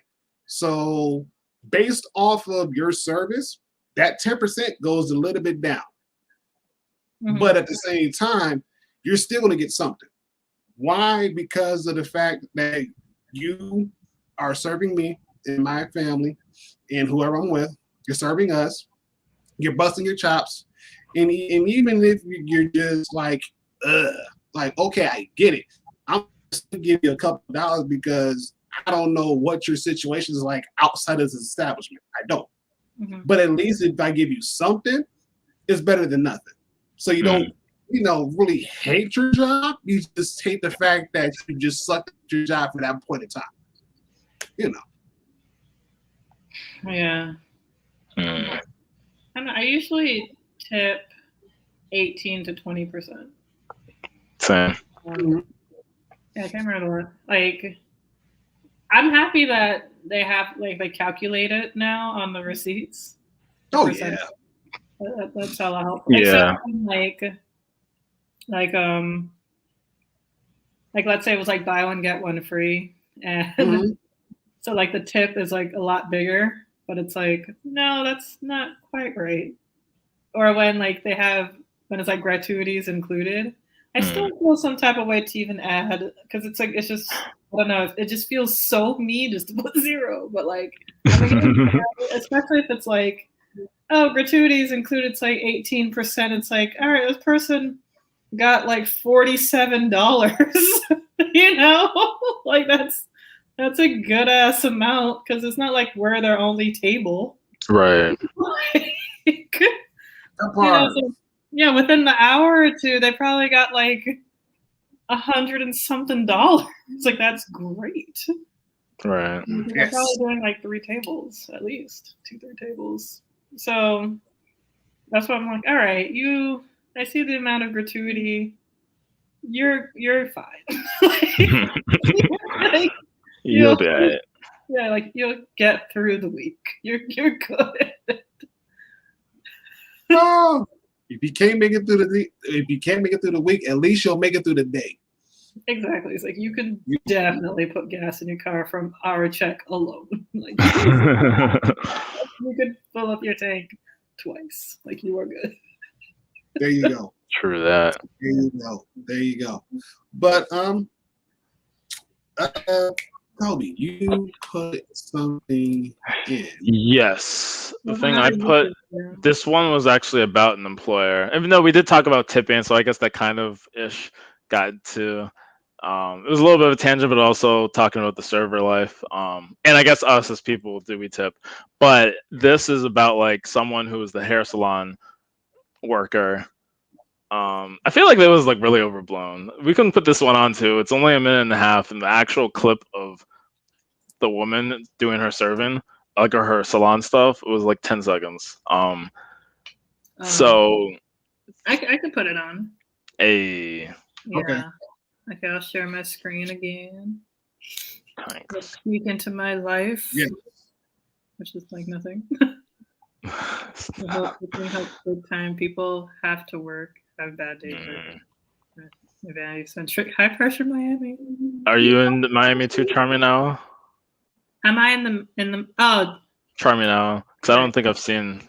So based off of your service, that 10% goes a little bit down. Mm-hmm. But at the same time, you're still going to get something. Why? Because of the fact that you are serving me and my family and whoever I'm with, you're serving us, you're busting your chops. And even if you're just like, okay, I get it. I'm just going to give you a couple of dollars because I don't know what your situation is like outside of this establishment. I don't. Mm-hmm. But at least if I give you something, it's better than nothing. So you don't, you know, really hate your job. You just hate the fact that you just sucked at your job for that point in time. You know. Yeah. I usually tip 18 to 20%. Same. Yeah, I can't remember. Like, I'm happy that they have, like, they calculate it now on the receipts. Oh, yeah. That's how helpful. Yeah. Except, like let's say it was like buy one get one free, and so like the tip is like a lot bigger, but it's like, no, that's not quite right. Or when like when it's like gratuities included, I still feel some type of way to even add, because it's like, it's just, I don't know, it just feels so mean just to put 0. But like, I mean, especially if it's like, oh, gratuities included, it's like 18%. It's like, all right, this person got like $47. You know, like that's a good ass amount, because it's not like we're their only table. Right. You know, so, yeah, within the hour or two, they probably got like $100 and something. It's like, that's great. Right. They're probably doing like 3 tables at least, 2-3 tables. So that's why I'm like, all right, I see the amount of gratuity. You're fine. Like, You'll be all right. Yeah, like you'll get through the week. You're good. Oh, if you can't make it through the week, at least you'll make it through the day. Exactly. It's like, you can definitely put gas in your car from our check alone. Like, you could fill up your tank twice. Like, you are good. There you go. True that. There you go. But Toby, you put something in. Yes. The thing I put, this one was actually about an employer. Even though we did talk about tipping, so I guess that kind of ish got to. It was a little bit of a tangent, but also talking about the server life. And I guess us as people, do we tip? But this is about like someone who was the hair salon worker. I feel like that was like really overblown. We couldn't put this one on too. It's only 1.5 minutes, and the actual clip of the woman doing her serving, like, or her salon stuff, it was like 10 seconds. So I could put it on. Yeah. Okay, I'll share my screen again. Thanks. Let's peek into my life. Yeah. Which is like nothing. Good time. People have to work, have bad days. Value centric, high pressure Miami. Are you in Miami too, Charmy now? Am I in the Charmy now? Because I don't think I've seen.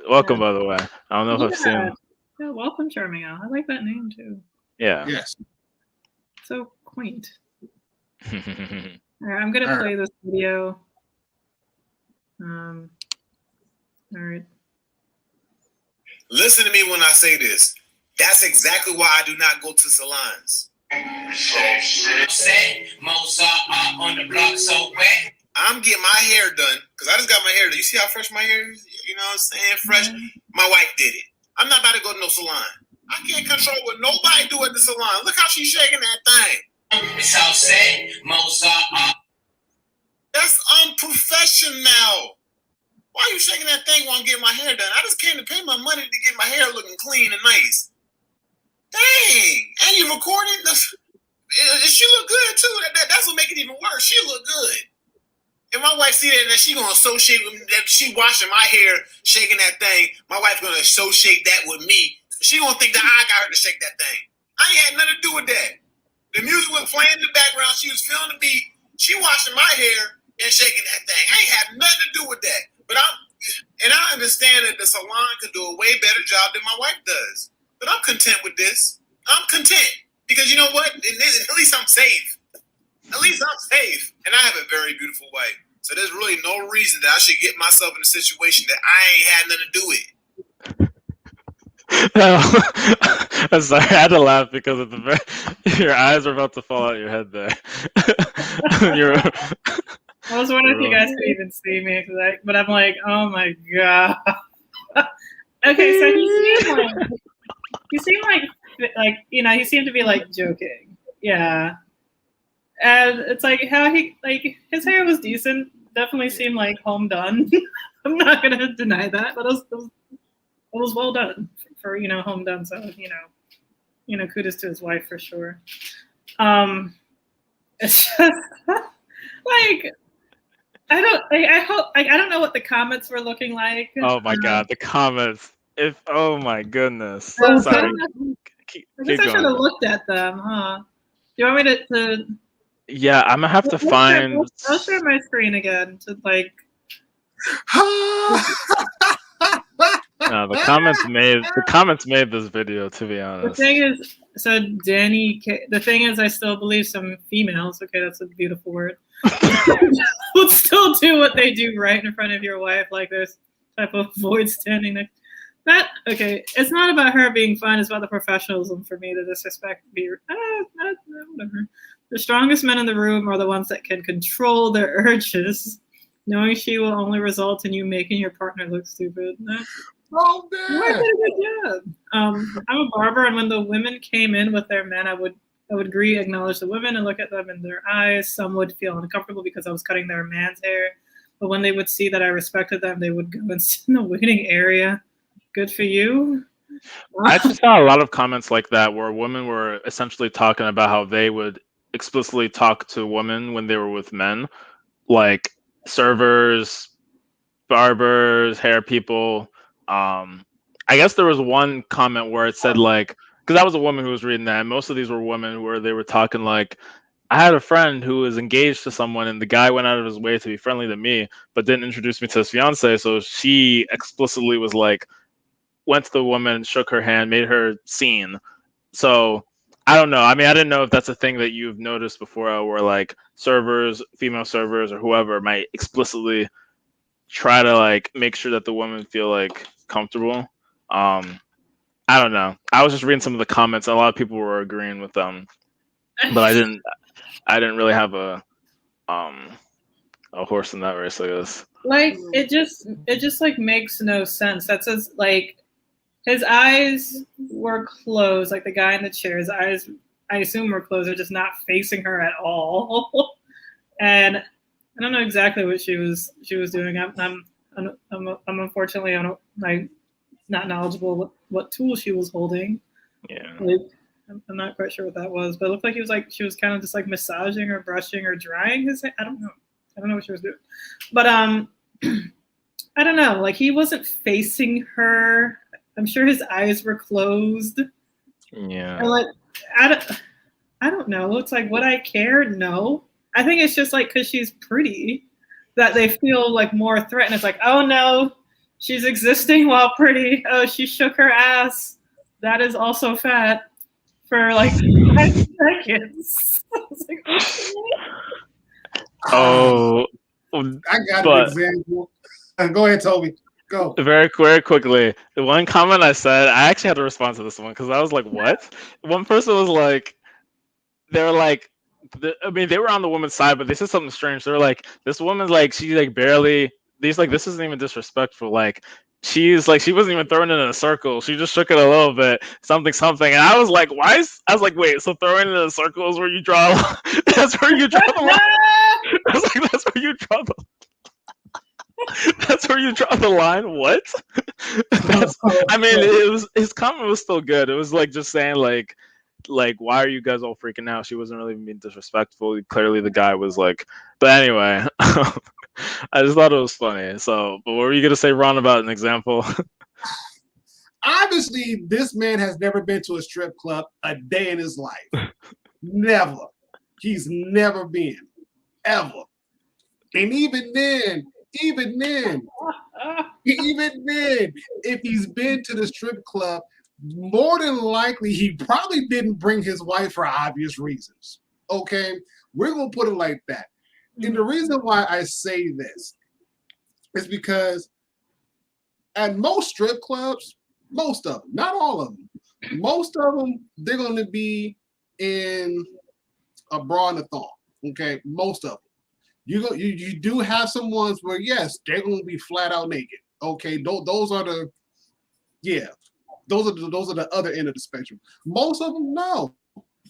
Welcome, by the way. I don't know if I've seen. Yeah, welcome, Charming. I like that name too. Yeah. Yes. So quaint. All right, I'm gonna play this video. All right. Listen to me when I say this. That's exactly why I do not go to salons. On the block so wet. I'm getting my hair done because I just got my hair done. You see how fresh my hair is? You know what I'm saying? Fresh. My wife did it. I'm not about to go to no salon. I can't control what nobody do at the salon. Look how she's shaking that thing. It's all set. That's unprofessional. Why are you shaking that thing while I'm getting my hair done? I just came to pay my money to get my hair looking clean and nice. Dang. And you recording? She look good too. That's what make it even worse. She look good. And my wife see that and she gonna associate with me, that she washing my hair, shaking that thing. My wife gonna associate that with me. She gonna think that I got her to shake that thing. I ain't had nothing to do with that. The music was playing in the background. She was feeling the beat. She washing my hair and shaking that thing. I ain't had nothing to do with that. But I understand that the salon could do a way better job than my wife does. But I'm content with this. I'm content because you know what? At least I'm safe. At least I'm safe. And I have a very beautiful wife. So there's really no reason that I should get myself in a situation that I ain't had nothing to do with. I'm sorry, I had to laugh because of your eyes are about to fall out your head there. I was wondering if you guys could even see me, but I'm like, oh my god. Okay, so he seemed like you know, he seemed to be like joking, yeah. And it's like how his hair was decent, definitely seemed like home done. I'm not gonna deny that, but it was well done for home done. So kudos to his wife for sure. It's just like I don't know what the comments were looking like. Oh my god, the comments! Oh my goodness. Sorry. I guess I should have looked at them, huh? Do you want me to? Yeah, I'm gonna have to find. I'll share my screen again to like. No, the comments made this video. To be honest, the thing is, So Danny, the thing is, I still believe some females. Okay, that's a beautiful word. Would still do what they do right in front of your wife, like this type of void standing next. That okay? It's not about her being fun. It's about the professionalism for me to disrespect. Whatever. The strongest men in the room are the ones that can control their urges, knowing she will only result in you making your partner look stupid. Oh, man. I'm a barber, and when the women came in with their men, I would agree, acknowledge the women, and look at them in their eyes. Some would feel uncomfortable because I was cutting their man's hair, but when they would see that I respected them, they would go and sit in the waiting area. Good for you. I actually saw a lot of comments like that where women were essentially talking about how they would explicitly talk to women when they were with men, like servers, barbers, hair people. I guess there was one comment where it said like, because I was a woman who was reading that, and most of these were women where they were talking like, I had a friend who was engaged to someone, and the guy went out of his way to be friendly to me, but didn't introduce me to his fiance. So she explicitly was like, went to the woman, shook her hand, made her seen. So I don't know. I mean, I didn't know if that's a thing that you've noticed before, where like servers, female servers, or whoever might explicitly try to like make sure that the women feel like comfortable. I don't know. I was just reading some of the comments. A lot of people were agreeing with them, but I didn't really have a horse in that race, I guess. Like it just like makes no sense. That says like his eyes were closed, like the guy in the chair. His eyes, I assume, were closed. They're just not facing her at all. And I don't know exactly what she was doing. I'm unfortunately not knowledgeable what tool she was holding. Yeah. Like, I'm not quite sure what that was, but it looked like she was kind of just like massaging or brushing or drying his hair. I don't know what she was doing, but I don't know. Like he wasn't facing her. I'm sure his eyes were closed. Yeah. And like I don't know. It's like, would I care? No. I think it's just like because she's pretty that they feel like more threatened. It's like, oh no, she's existing while pretty. Oh, she shook her ass. That is also fat for like 5 seconds. I was like, okay. Oh, I got an example. Go ahead, Toby. Go. Very quickly. The one comment I said, I actually had to respond to this one because I was like, what? One person was like, they're like, I mean, they were on the woman's side, but they said something strange. They're like, this woman's like, she like barely, these like, this isn't even disrespectful. Like, she's like, she wasn't even throwing it in a circle. She just shook it a little bit, something. And I was like, I was like, wait, so throwing it in a circle is where you draw, that's where you draw the line? I was like, that's where you draw the That's where you draw the line. What? I mean, his comment was still good. It was like just saying like why are you guys all freaking out? She wasn't really being disrespectful. Clearly, the guy was like. But anyway, I just thought it was funny. So, but what were you gonna say, Ron, about an example? Obviously, this man has never been to a strip club a day in his life. Never. He's never been ever. And even then, if he's been to the strip club, more than likely he probably didn't bring his wife for obvious reasons. Okay, we're gonna put it like that. And the reason why I say this is because at most strip clubs, most of them, not all of them, most of them, they're gonna be in a bra and a thong. Okay, most of them. You do have some ones where yes, they're gonna be flat out naked. Okay, those are the other end of the spectrum. Most of them, no,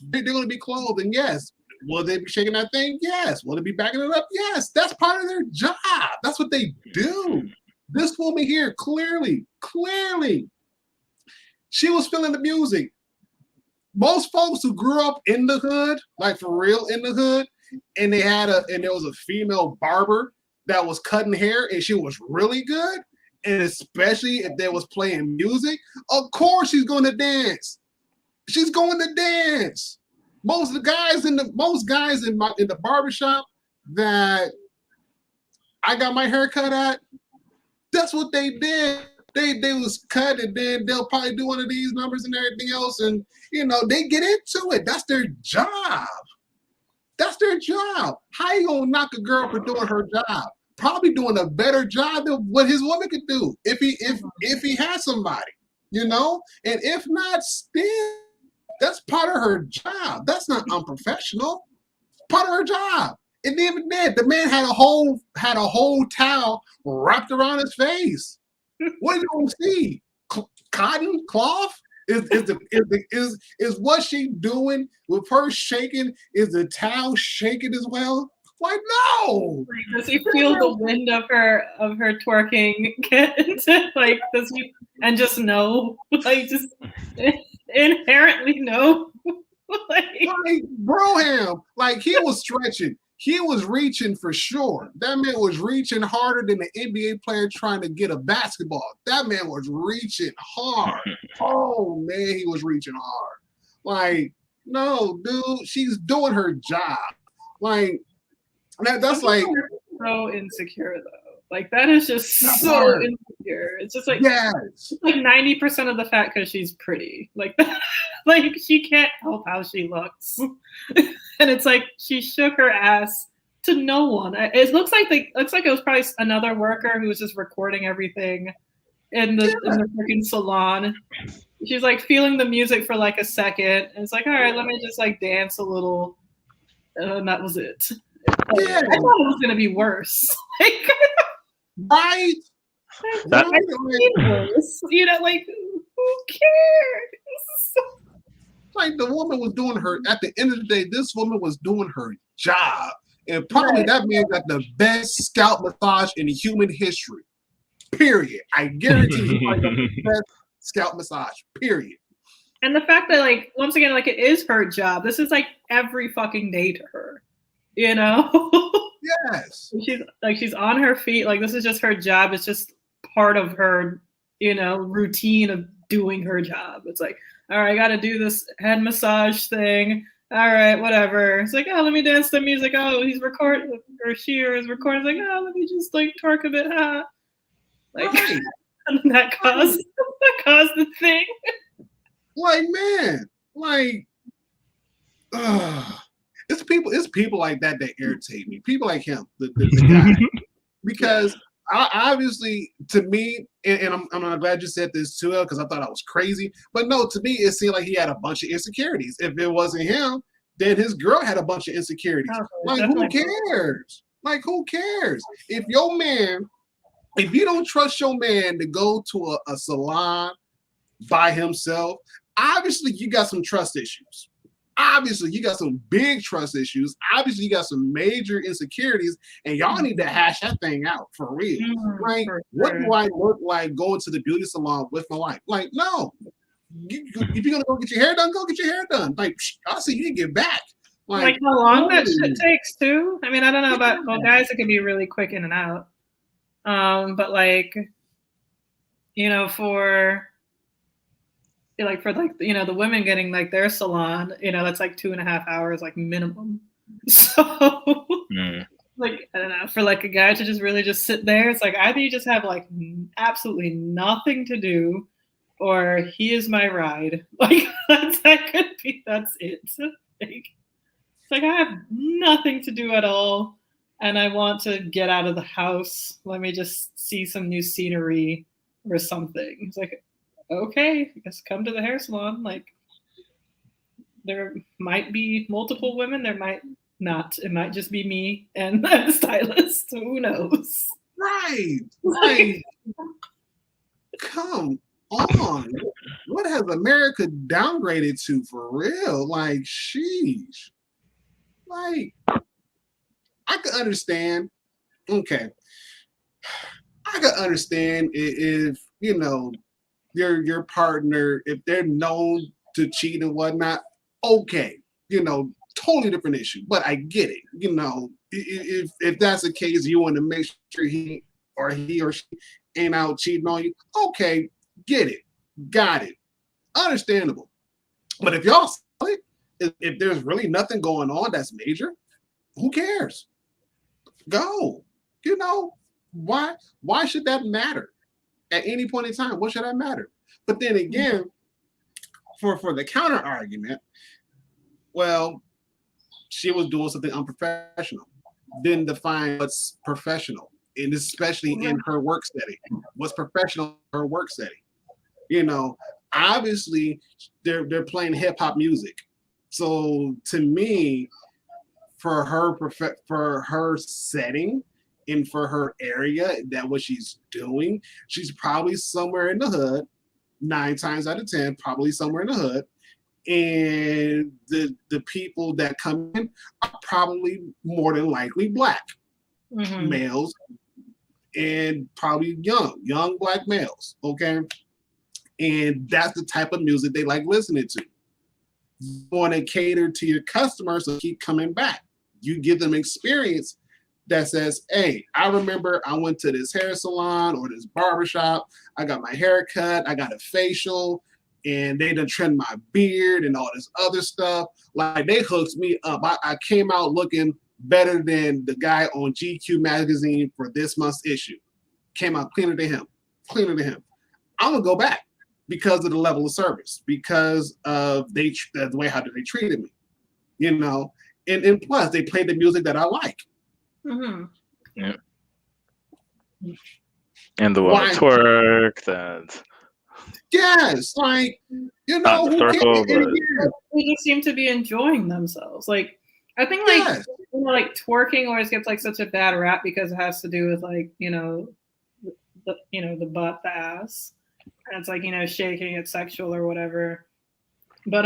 they're gonna be clothed, and yes, will they be shaking that thing? Yes. Will they be backing it up? Yes. That's part of their job. That's what they do. This woman here, clearly, she was feeling the music. Most folks who grew up in the hood, like for real in the hood, and there was a female barber that was cutting hair and she was really good, and especially if they was playing music, of course she's going to dance. She's going to dance. Most guys in the barbershop that I got my hair cut at, that's what they did. They was cut, and then they'll probably do one of these numbers and everything else, and they get into it. That's their job. That's their job. How you gonna knock a girl for doing her job? Probably doing a better job than what his woman could do if he had somebody, and if not, still that's part of her job. That's not unprofessional. Part of her job. And even then, the man had a whole towel wrapped around his face. What are you gonna see? Cotton cloth? Is what she doing with her shaking? Is the towel shaking as well? Like, no. Does he feel the wind of her twerking? Does he and just know? Just inherently know. Broham, he was stretching. He was reaching for sure. That man was reaching harder than an NBA player trying to get a basketball. That man was reaching hard. Oh, man, he was reaching hard. No, dude, she's doing her job. That's so insecure, though. That is just so insecure. It's just yes. It's 90% of the fact because she's pretty. She can't help how she looks. And it's she shook her ass to no one. It looks like it was probably another worker who was just recording everything in the freaking salon. She's feeling the music for a second. And it's all right, let me just dance a little. And that was it. Yeah. I thought it was gonna be worse. Right? Worse. Who cares? The woman was doing her, at the end of the day, this woman was doing her job. And probably that man got the best scalp massage in human history. Period. I guarantee he got the best scalp massage. Period. And the fact that once again, it is her job. This is every fucking day to her. Yes. She's on her feet. This is just her job. It's just part of her, routine of doing her job. It's all right, I got to do this head massage thing. All right, whatever. It's oh, let me dance to music. Oh, he's recording, or she is recording. It's oh, let me just twerk a bit, huh? Right. And that caused the thing. Man, it's people like that irritate me. People like him, the guy, because obviously, to me, and I'm glad you said this too, because I thought I was crazy. But no, to me, it seemed like he had a bunch of insecurities. If it wasn't him, then his girl had a bunch of insecurities. Who cares? Who cares? If you don't trust your man to go to a salon by himself, obviously you got some trust issues. Obviously, you got some big trust issues. Obviously, you got some major insecurities, and y'all need to hash that thing out for real. What do I look like going to the beauty salon with my wife? No. If you're gonna go get your hair done, go get your hair done. I'll see you can get back. How long that shit takes too. I mean, I don't know about guys. It can be really quick in and out. But for the women getting their salon, that's 2.5 hours minimum. So I don't know, for a guy to just really just sit there, it's either you just have absolutely nothing to do, or he is my ride. That's it. It's I have nothing to do at all, and I want to get out of the house. Let me just see some new scenery or something. It's okay, I guess come to the hair salon. There might be multiple women, there might not. It might just be me and the stylist. Who knows? Right. Come on. What has America downgraded to for real? Sheesh. I could understand. Okay. I could understand if your partner, if they're known to cheat and whatnot, okay, totally different issue. But I get it, if that's the case, you want to make sure he or she ain't out cheating on you. Okay, get it, got it, understandable. But if y'all, if there's really nothing going on that's major, who cares? Go. Why should that matter? at any point in time. What should that matter? But then again, for the counter argument, well, she was doing something unprofessional. Then define what's professional, and especially in her work setting. What's professional in her work setting? You know, obviously they're playing hip hop music. So to me, for her setting and for her area, that what she's doing, she's probably somewhere in the hood. 9 times out of 10, probably somewhere in the hood. And the people that come in are probably more than likely Black males, and probably young Black males. Okay. And that's the type of music they like listening to. You want to cater to your customers, so keep coming back. You give them experience that says, hey, I remember I went to this hair salon or this barbershop. I got my hair cut. I got a facial, and they done trimmed my beard and all this other stuff. Like, they hooked me up. I came out looking better than the guy on GQ magazine for this month's issue. Came out cleaner than him. I'm going to go back because of the level of service, because of the way how they treated me, you know, and plus they played the music that I like. Yeah. And the woman twerked and yes, like, you know, they just seem to be enjoying themselves. Like, I think like you know, like twerking always gets like such a bad rap because it has to do with like, you know, the butt, the ass. And it's like, you know, shaking, it's sexual or whatever. But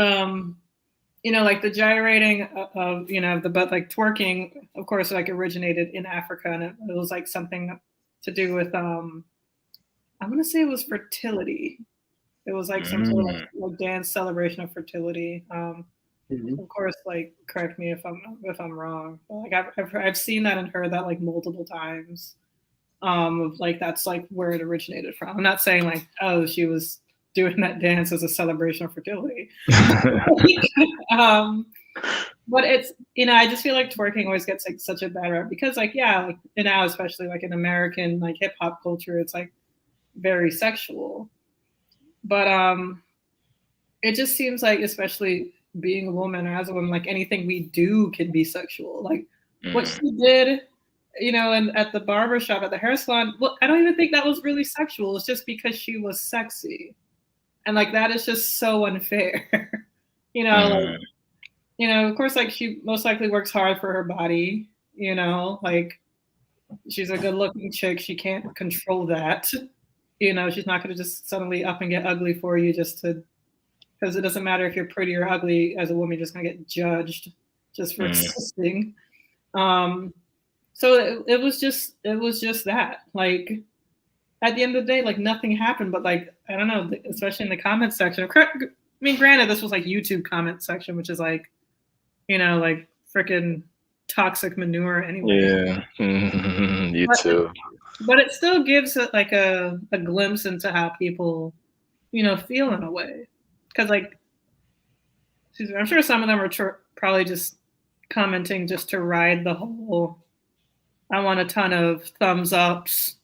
you know, like the gyrating of, you know, the butt, like twerking, of course, like originated in Africa, and it was like something to do with I'm gonna say it was fertility. It was like some sort of like dance celebration of fertility. Of course, like correct me if I'm wrong. But like I've seen that and heard that like multiple times. Of like that's like where it originated from. I'm not saying like, oh, she was doing that dance as a celebration of fertility. But it's, you know, I just feel like twerking always gets like such a bad rap because like, yeah, like now especially like in American like hip hop culture, it's like very sexual. But it just seems like, especially being a woman or as a woman, like anything we do can be sexual. Like what she did, you know, and at the barber shop, at the hair salon, well, I don't even think that was really sexual. It's just because she was sexy. And like that is just so unfair. You know, like, you know, of course, like she most likely works hard for her body, you know, like she's a good looking chick. She can't control that. You know, she's not going to just suddenly up and get ugly for you just to, because it doesn't matter if you're pretty or ugly as a woman, you're just going to get judged just for existing. So it was just that, like, at the end of the day, like nothing happened, but like, I don't know, especially in the comments section. I mean, granted, this was like YouTube comment section, which is like, you know, like freaking toxic manure anyway. Yeah, YouTube. But it still gives it like a glimpse into how people, you know, feel in a way. Because like, I'm sure some of them are probably just commenting just to ride the whole, I want a ton of thumbs ups,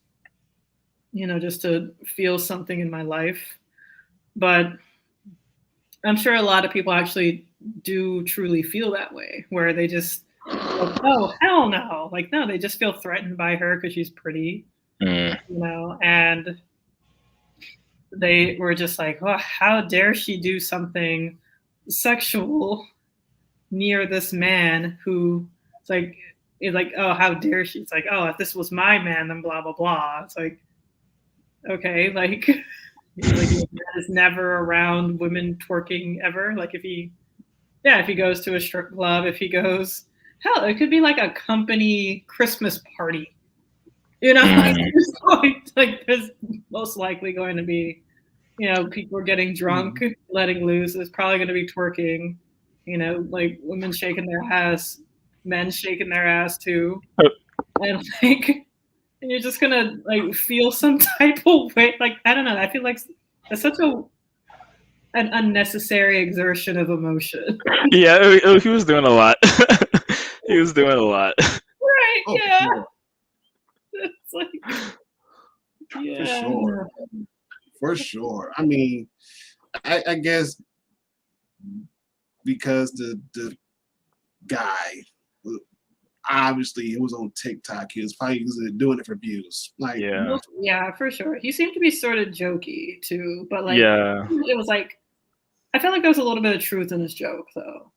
you know, just to feel something in my life. But I'm sure a lot of people actually do truly feel that way, where they just, like, oh, hell no. Like, no, they just feel threatened by her because she's pretty, you know, and they were just like, oh, how dare she do something sexual near this man who, it's like, oh, how dare she? It's like, oh, if this was my man, then blah, blah, blah. It's like, okay, like, he is never around women twerking ever. Like if he goes to a strip club, if he goes, hell, it could be like a company Christmas party. You know, like there's most likely going to be, you know, people are getting drunk, letting loose. There's probably going to be twerking, you know, like women shaking their ass, men shaking their ass too. And like, and you're just going to like feel some type of way. Like, I don't know. I feel like it's such an unnecessary exertion of emotion. Yeah, he was doing a lot. He was doing a lot. Right, yeah. It's like, Yeah. For sure. For sure. I mean, I guess because the guy, obviously it was on TikTok, he was probably doing it for views. Like, Yeah. Yeah, for sure. He seemed to be sort of jokey too, but like, Yeah. it was like, I felt like there was a little bit of truth in his joke though.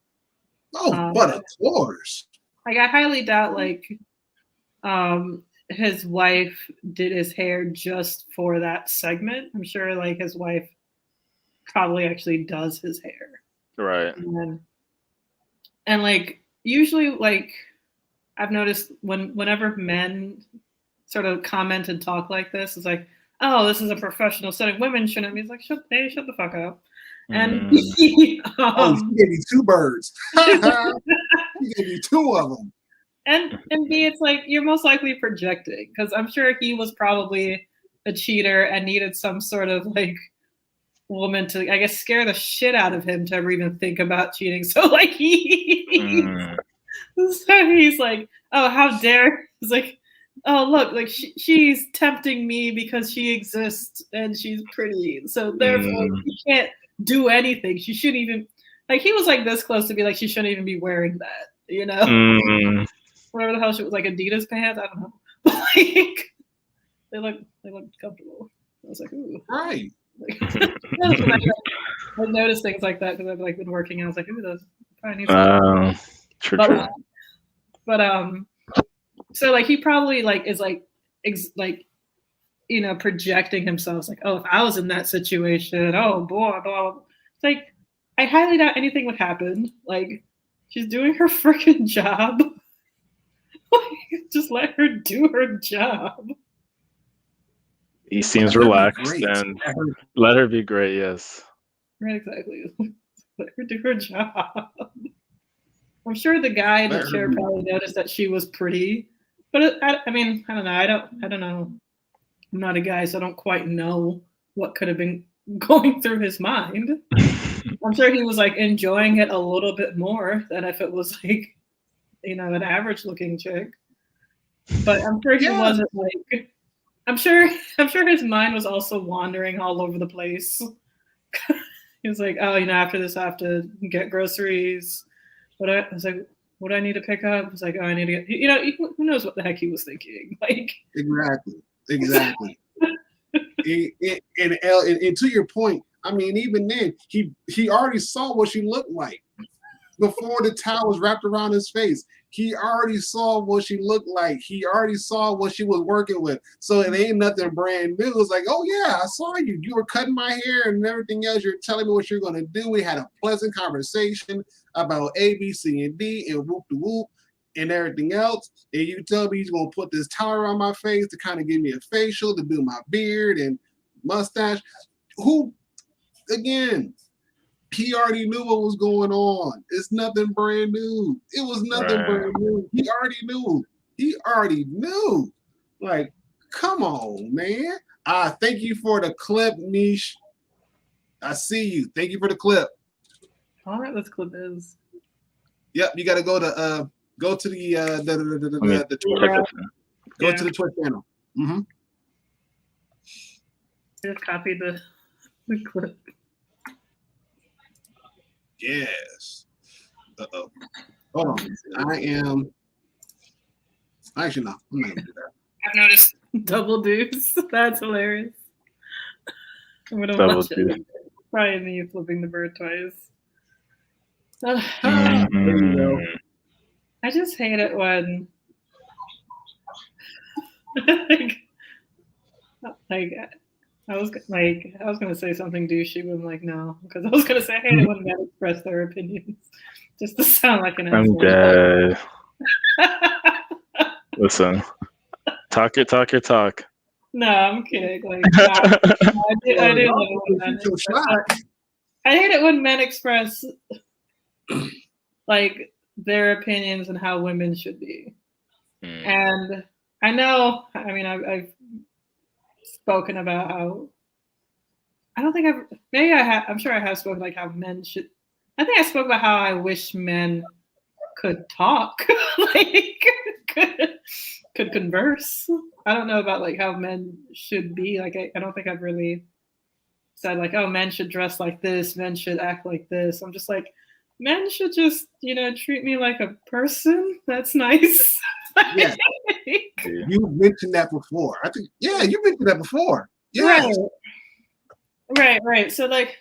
but of course. Like, I highly doubt like his wife did his hair just for that segment. I'm sure like his wife probably actually does his hair. Right. And like usually like I've noticed whenever men sort of comment and talk like this, it's like, oh, this is a professional setting. Women shouldn't be. It's like, shut the fuck up. And She gave me 2 birds. She gave me 2 of them. And B, it's like you're most likely projecting, because I'm sure he was probably a cheater and needed some sort of like woman to, I guess, scare the shit out of him to ever even think about cheating. So like so he's like, oh, how dare? He's like, oh, look, like she's tempting me because she exists and she's pretty. So therefore, she can't do anything. She shouldn't even, like, he was like this close to be like, she shouldn't even be wearing that, you know? Whatever the hell shit was, like Adidas pants. I don't know. Like, they look comfortable. I was like, ooh. Right. Like, I noticed things like that because I've like been working and I was like, ooh, those probably need some. True. But so like he probably like is like you know, projecting himself. It's like, oh, if I was in that situation, oh boy, blah. It's like, I highly doubt anything would happen. Like, she's doing her freaking job. Like, just let her do her job. He seems relaxed and let her be great. Yes. Right, exactly. Let her do her job. I'm sure the guy in the chair probably noticed that she was pretty, but I mean, I don't know. I don't know. I'm not a guy, so I don't quite know what could have been going through his mind. I'm sure he was like enjoying it a little bit more than if it was like, you know, an average looking chick. But I'm sure he wasn't like, I'm sure his mind was also wandering all over the place. He was like, oh, you know, after this I have to get groceries. I was like, what do I need to pick up? I was like, oh, I need to get, you know, who knows what the heck he was thinking. Like, Exactly. And to your point, I mean, even then, he already saw what she looked like before the towel was wrapped around his face. He already saw what she looked like. He already saw what she was working with. So it ain't nothing brand new. It's like, oh yeah, I saw you. You were cutting my hair and everything else. You're telling me what you're gonna do. We had a pleasant conversation about A, B, C, and D, and whoop de whoop. And everything else, and you tell me he's gonna put this towel around my face to kind of give me a facial, to do my beard and mustache. Who, again, he already knew what was going on. It's nothing brand new. It was nothing brand new. He already knew. Like, come on, man. Thank you for the clip, Niche. I see you. Thank you for the clip. All right, this clip is. Yep, you got to go to the Twitter. Go to the Twitter channel. Mm-hmm. Just copy the clip. Yes. Uh-oh. Hold on. Actually, no. I'm not going to do that. I've noticed double deuce. That's hilarious. I'm going to watch it. Probably me flipping the bird twice. There you go. I just hate it when like I was gonna say something douchey, but I'm like, no, because I was gonna say I hate it when men express their opinions just to sound like an asshole. I'm dead. Listen, talk your talk. No, I'm kidding. Like, I hate it when men express like their opinions on how women should be. And I know, I mean, I've spoken about how, I'm sure I have spoken like how men should, I think I spoke about how I wish men could talk, like, could converse. I don't know about like how men should be. Like I don't think I've really said like, oh, men should dress like this, men should act like this. I'm just like, men should just, treat me like a person. That's nice. Yeah. You mentioned that before. I think, yeah, you mentioned that before. Yeah. Right. So like,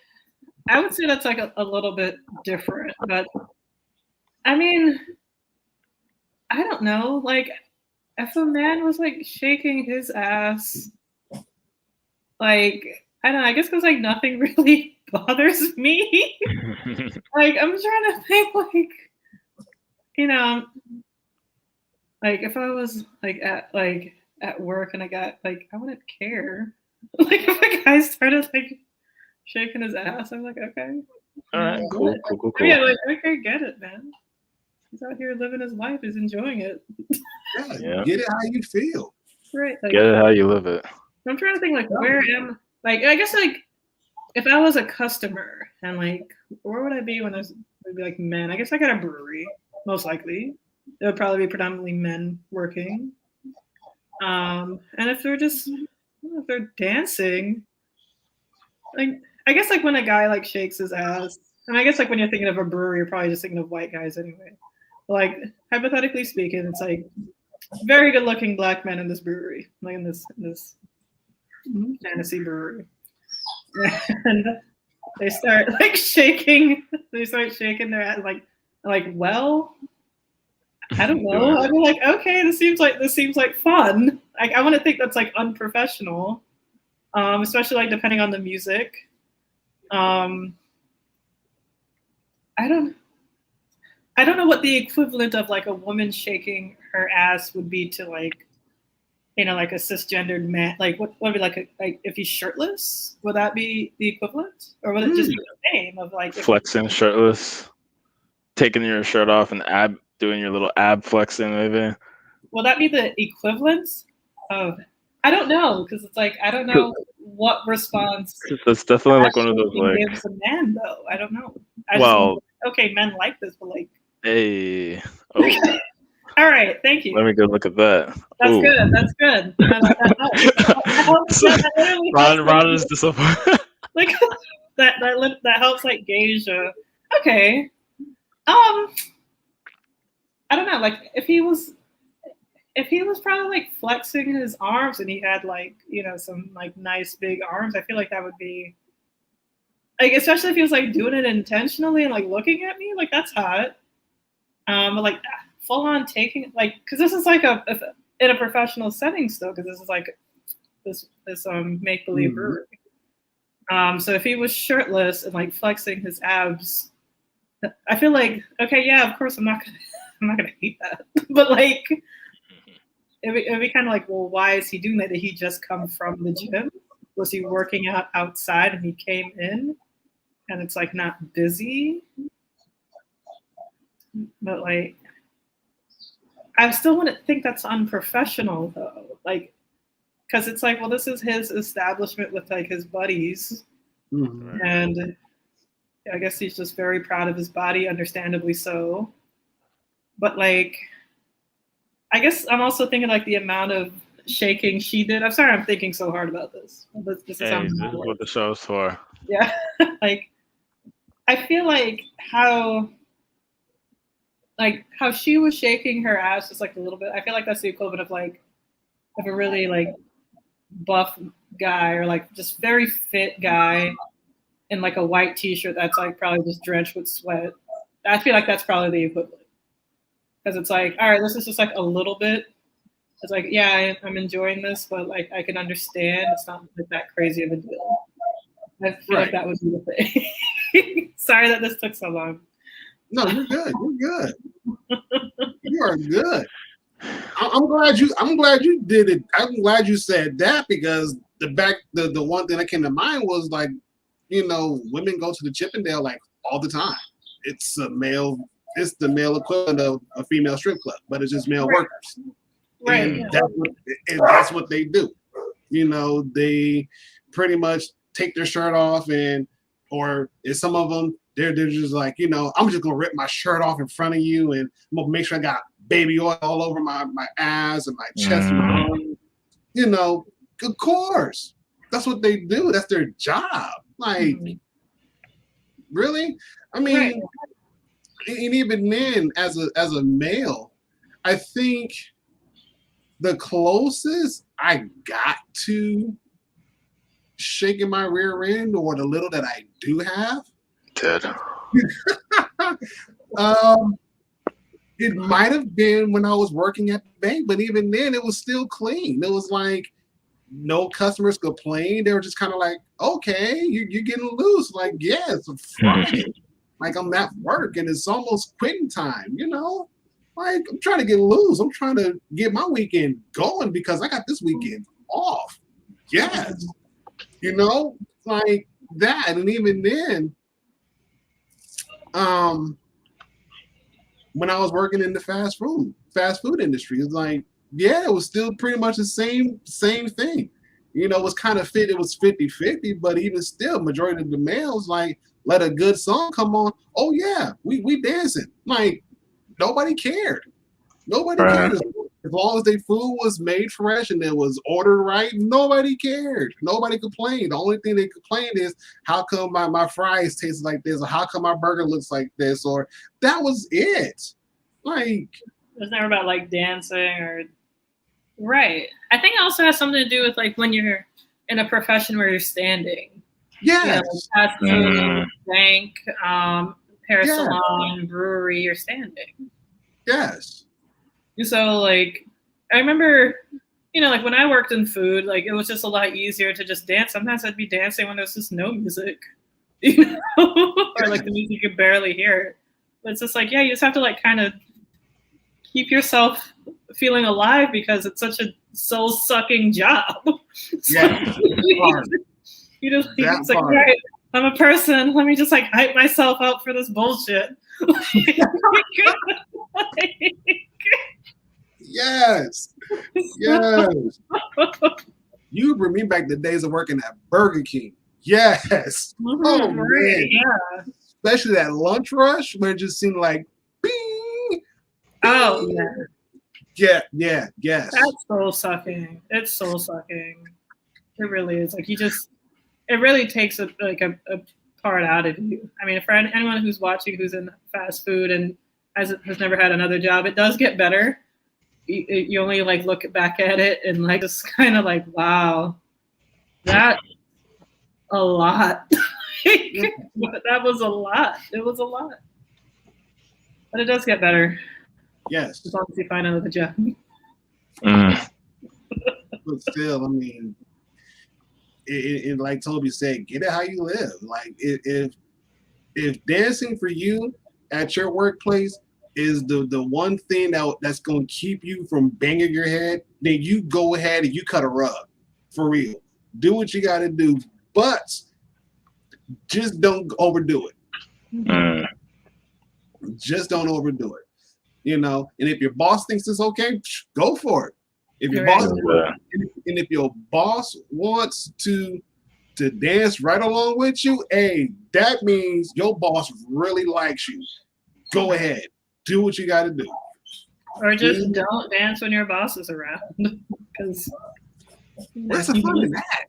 I would say that's like a little bit different, but I mean, I don't know. Like, if a man was like shaking his ass, like, I don't know, I guess because like nothing really bothers me. Like, I'm trying to think, like, like if I was like at work and I got like, I wouldn't care. Like if a guy started like shaking his ass, I'm like, okay. All right, cool. Yeah, like, okay, get it, man. He's out here living his life. He's enjoying it. Yeah. Get it how you feel. Right. Like, get it how you live it. I'm trying to think, like, where am like? I guess like, if I was a customer and like, where would I be when there's maybe like men? I guess I got a brewery, most likely. It would probably be predominantly men working. And if they're just, if they're dancing, like, I guess like when a guy like shakes his ass, and I guess like when you're thinking of a brewery, you're probably just thinking of white guys anyway. Like, hypothetically speaking, it's like very good looking black men in this brewery, like in this fantasy brewery. And they start like shaking, their ass like, well, I don't know. I'd be like, okay, this seems like fun. Like, I want to think that's like unprofessional. Especially like depending on the music. I don't know what the equivalent of like a woman shaking her ass would be to like, like a cisgendered man. Like what would be like if he's shirtless? Would that be the equivalent, or would it just be the same of like flexing shirtless, taking your shirt off and doing your little ab flexing maybe? Will that be the equivalent of? I don't know, because it's like I don't know what response. That's definitely like one of those like gives a man though. I don't know. Okay, men like this, but like. Hey. Oh. All right, thank you. Let me go look at that. That's good. Ron is disappointed. Like that helps like gauge. Okay. I don't know. Like if he was probably like flexing his arms and he had like some like nice big arms, I feel like that would be like, especially if he was like doing it intentionally and like looking at me, like that's hot. But like full on taking like, because this is like in a professional setting still, because this is like this make believe brewery. So if he was shirtless and like flexing his abs, I feel like, okay, yeah, of course I'm not gonna hate that, but like it'd be kind of like, well, why is he doing that? Did he just come from the gym? Was he working out outside and he came in and it's like not busy? But like, I still wouldn't think that's unprofessional though. Like, because it's like, well, this is his establishment with like his buddies, and I guess he's just very proud of his body, understandably so. But like, I guess I'm also thinking like the amount of shaking she did. I'm sorry, I'm thinking so hard about this. This is what the show's for. Yeah, like I feel like how she was shaking her ass just like a little bit. I feel like that's the equivalent of like if a really like buff guy or like just very fit guy in like a white t-shirt that's like probably just drenched with sweat. I feel like that's probably the equivalent. Because it's like, all right, this is just like a little bit. It's like, yeah, I'm enjoying this, but like I can understand it's not like that crazy of a deal. I feel like that would be the thing. Sorry that this took so long. No, you're good. You're good. You are good. I'm glad you did it. I'm glad you said that, because the one thing that came to mind was like, women go to the Chippendale like all the time. It's the male equivalent of a female strip club, but it's just male workers. Right. And that's what they do. They pretty much take their shirt off, or some of them they're just like, I'm just gonna rip my shirt off in front of you, and I'm gonna make sure I got baby oil all over my ass and my chest. You know, of course. That's what they do. That's their job. Like, really? I mean, and even then, as a male, I think the closest I got to shaking my rear end, or the little that I do have, it might have been when I was working at the bank, but even then, it was still clean. It was like no customers complained. They were just kind of like, okay, you're getting loose. Like, yeah, it's a Friday. Like, I'm at work and it's almost quitting time, you know? Like, I'm trying to get loose. I'm trying to get my weekend going because I got this weekend off. Yes. You know, like that. And even then, when I was working in the fast food industry, it's like, yeah, it was still pretty much the same thing. You know, it was kind of it was 50-50, but even still, majority of the males, like, let a good song come on. Oh yeah, we dancing. Like, nobody cared. Nobody cared. As long as their food was made fresh and it was ordered right, nobody cared. Nobody complained. The only thing they complained is, how come my fries taste like this, or how come my burger looks like this, or that was it. Like, it's never about like dancing or right. I think it also has something to do with like when you're in a profession where you're standing. Yes. You know, fast food, bank, hair salon, brewery, you're standing. Yes. So like I remember, you know, like when I worked in food, like it was just a lot easier to just dance. Sometimes I'd be dancing when there's just no music, you know, or like the music you could barely hear. But it's just like, yeah, you just have to like kind of keep yourself feeling alive because it's such a soul-sucking job. Yeah. You just it's like, right, I'm a person. Let me just like hype myself up for this bullshit. Yes. Yes. You bring me back the days of working at Burger King. Yes. Oh, man. Yeah. Especially that lunch rush where it just seemed like, bing. Oh, yeah. Yeah. Yes. That's soul-sucking. It's soul-sucking. It really is. Like, it really takes a part out of you. I mean, for anyone who's watching who's in fast food and has never had another job, it does get better. You only like look back at it and like just kind of like, wow, that's a lot. That was a lot. It was a lot. But it does get better. Yes. As long as you find another job. But still, I mean, it like Toby said, get it how you live. Like, if dancing for you at your workplace is the one thing that's going to keep you from banging your head, then you go ahead and you cut a rug. For real. Do what you got to do, but just don't overdo it. Just don't overdo it. You know, and if your boss thinks it's okay, go for it. If your boss wants to dance right along with you, hey, that means your boss really likes you. Go ahead. Do what you got to do. Or just don't dance when your boss is around. Because where's the fun in that?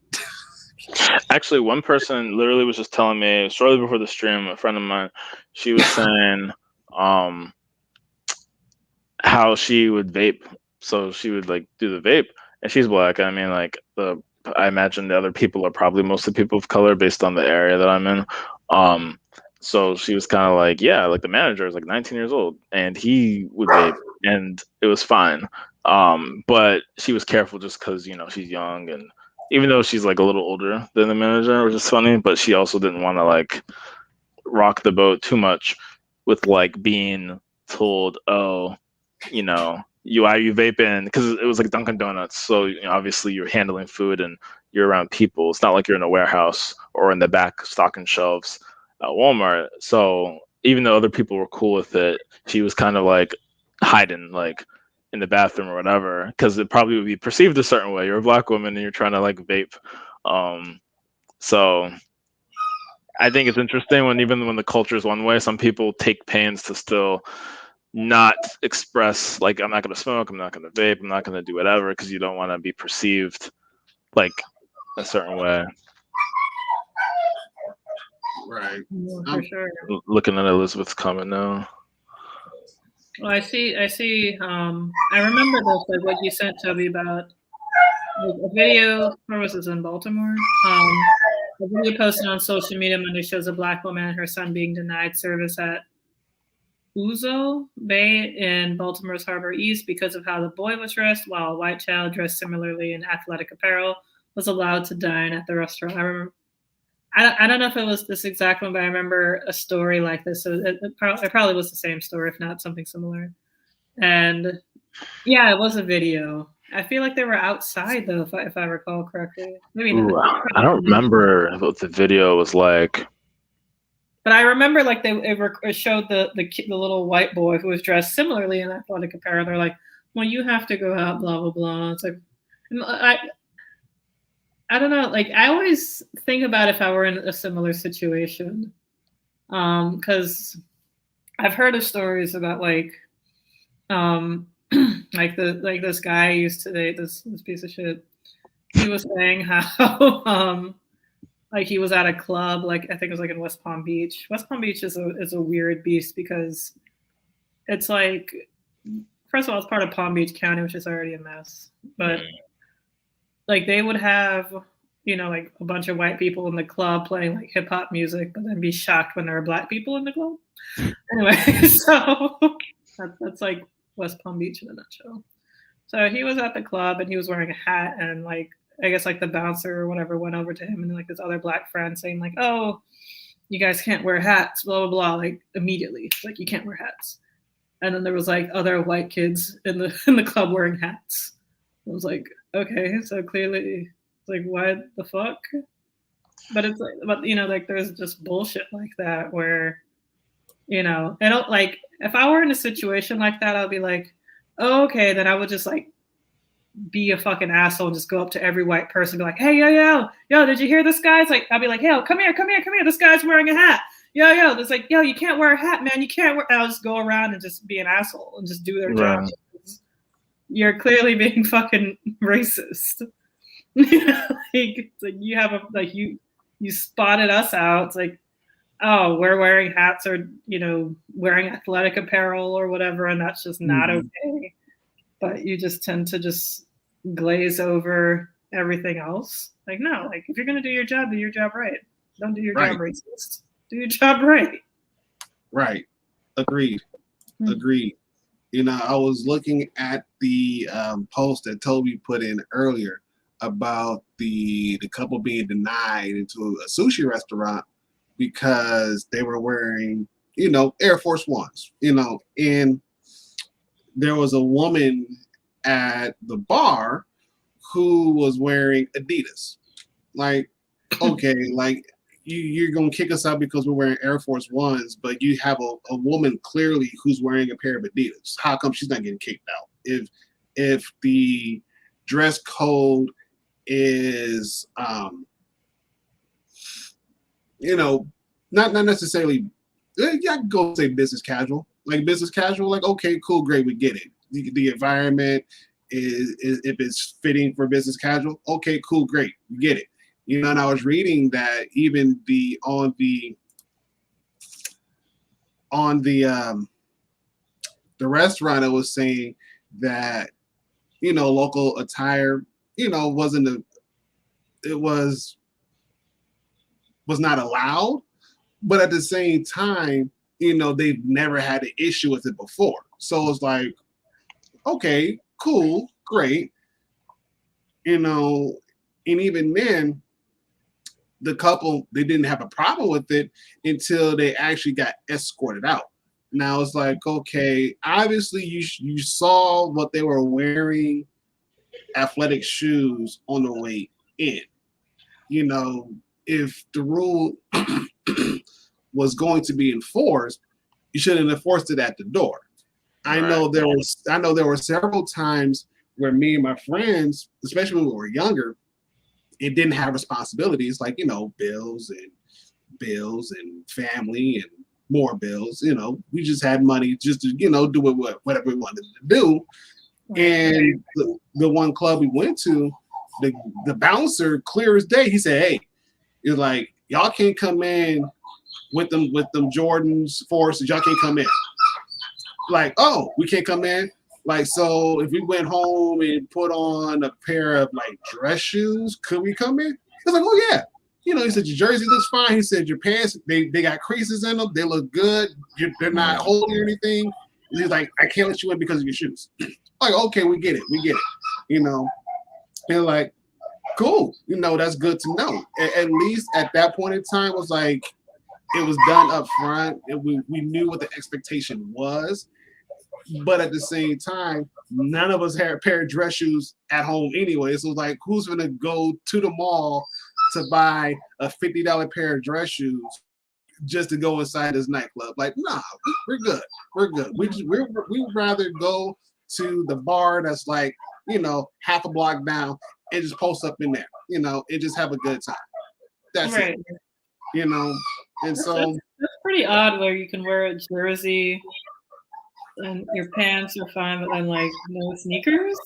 Actually, one person literally was just telling me shortly before the stream, a friend of mine, she was saying how she would vape. So she would like do the vape, and she's black. I mean, like I imagine the other people are probably mostly people of color based on the area that I'm in. So she was kind of like, yeah, like the manager is like 19 years old and he would vape and it was fine. But she was careful just because, you know, she's young, and even though she's like a little older than the manager, which is funny, but she also didn't want to like rock the boat too much with like being told, oh, you know, are you vaping? Because it was like Dunkin' Donuts. So, you know, obviously you're handling food and you're around people. It's not like you're in a warehouse or in the back stocking shelves at Walmart. So even though other people were cool with it, she was kind of like hiding like in the bathroom or whatever, because it probably would be perceived a certain way. You're a black woman and you're trying to like vape. So I think it's interesting when even when the culture is one way, some people take pains to still not express like I'm not gonna smoke, I'm not gonna vape, I'm not gonna do whatever because you don't want to be perceived like a certain way. Right. For sure. Looking at Elizabeth's comment now. Well, I see. I remember this, like what you sent Toby about like, a video. Where was this in Baltimore? A video posted on social media Monday shows a Black woman and her son being denied service at Ouzo Bay in Baltimore's Harbor East because of how the boy was dressed, while a white child dressed similarly in athletic apparel was allowed to dine at the restaurant. I remember. I don't know if it was this exact one, but I remember a story like this. So it probably was the same story, if not something similar. And yeah, it was a video. I feel like they were outside though, if I recall correctly. Maybe Ooh, I don't remember what the video was like. But I remember like it showed the little white boy who was dressed similarly in athletic apparel. They're like, well, you have to go out, blah blah blah. It's like, I don't know. Like I always think about if I were in a similar situation, because I've heard of stories about like this guy used to date this piece of shit. He was saying how like he was at a club, like I think it was like in West Palm Beach. West Palm Beach is a weird beast because it's like, first of all, it's part of Palm Beach County, which is already a mess, but like they would have, you know, like a bunch of white people in the club playing like hip hop music, but then be shocked when there are Black people in the club. Anyway, so that's like West Palm Beach in a nutshell. So he was at the club and he was wearing a hat, and like I guess like the bouncer or whatever went over to him and like this other Black friend saying like, "Oh, you guys can't wear hats," blah blah blah, like immediately, like you can't wear hats. And then there was like other white kids in the club wearing hats. I was like, okay, so clearly, it's like, what the fuck? But it's like, but you know, like there's just bullshit like that where, you know, I don't like, if I were in a situation like that, I'd be like, oh, okay, then I would just like be a fucking asshole and just go up to every white person and be like, hey, yo, did you hear this guy? It's like, I'll be like, yo, come here. This guy's wearing a hat. Yo, it's like, yo, you can't wear a hat, man. You can't wear, and I'll just go around and just be an asshole and just do their job. You're clearly being fucking racist. It's like you have you spotted us out. It's like, oh, we're wearing hats or, you know, wearing athletic apparel or whatever, and that's just not okay. But you just tend to just glaze over everything else. Like, no, like if you're gonna do your job right. Don't do your job racist. Do your job right. Right. Agreed. You know, I was looking at the post that Toby put in earlier about the couple being denied into a sushi restaurant because they were wearing, you know, Air Force Ones, you know, and there was a woman at the bar who was wearing Adidas. Like, okay, like you're going to kick us out because we're wearing Air Force Ones, but you have a woman clearly who's wearing a pair of Adidas. How come she's not getting kicked out? If the dress code is, you know, not necessarily, yeah, I can go say business casual. Like business casual, like, okay, cool, great, we get it. The environment is if it's fitting for business casual, okay, cool, great, we get it. You know, and I was reading that even on the restaurant, it was saying that, you know, local attire, you know, was not allowed, but at the same time, you know, they've never had an issue with it before. So it's like, okay, cool, great. You know, and even then, the couple, they didn't have a problem with it until they actually got escorted out. Now it's like, okay, obviously you saw what they were wearing, athletic shoes on the way in. You know, if the rule was going to be enforced, you shouldn't have enforced it at the door. I know there were several times where me and my friends, especially when we were younger, it didn't have responsibilities like, you know, bills and family and more bills. We just had money just to do whatever we wanted to do. And the one club we went to, the bouncer, clear as day, he said, "Hey, you're like, y'all can't come in with them Jordans forces. Y'all can't come in." Like, oh, we can't come in. Like, so if we went home and put on a pair of like dress shoes, could we come in? He's like, oh yeah. He said your jersey looks fine. He said your pants, they got creases in them. They look good. They're not holding or anything. He's like, I can't let you in because of your shoes. Like, okay, we get it. And like, cool. That's good to know. At least at that point in time, it was like, it was done up front, and we knew what the expectation was. But at the same time, none of us had a pair of dress shoes at home anyway. So like, who's gonna go to the mall to buy a $50 pair of dress shoes just to go inside this nightclub? Like, nah, we're good. We're good. We'd rather go to the bar that's like, half a block down and just post up in there, and just have a good time. That's right. it. And so that's pretty odd where you can wear a jersey and your pants are fine, but then like no sneakers.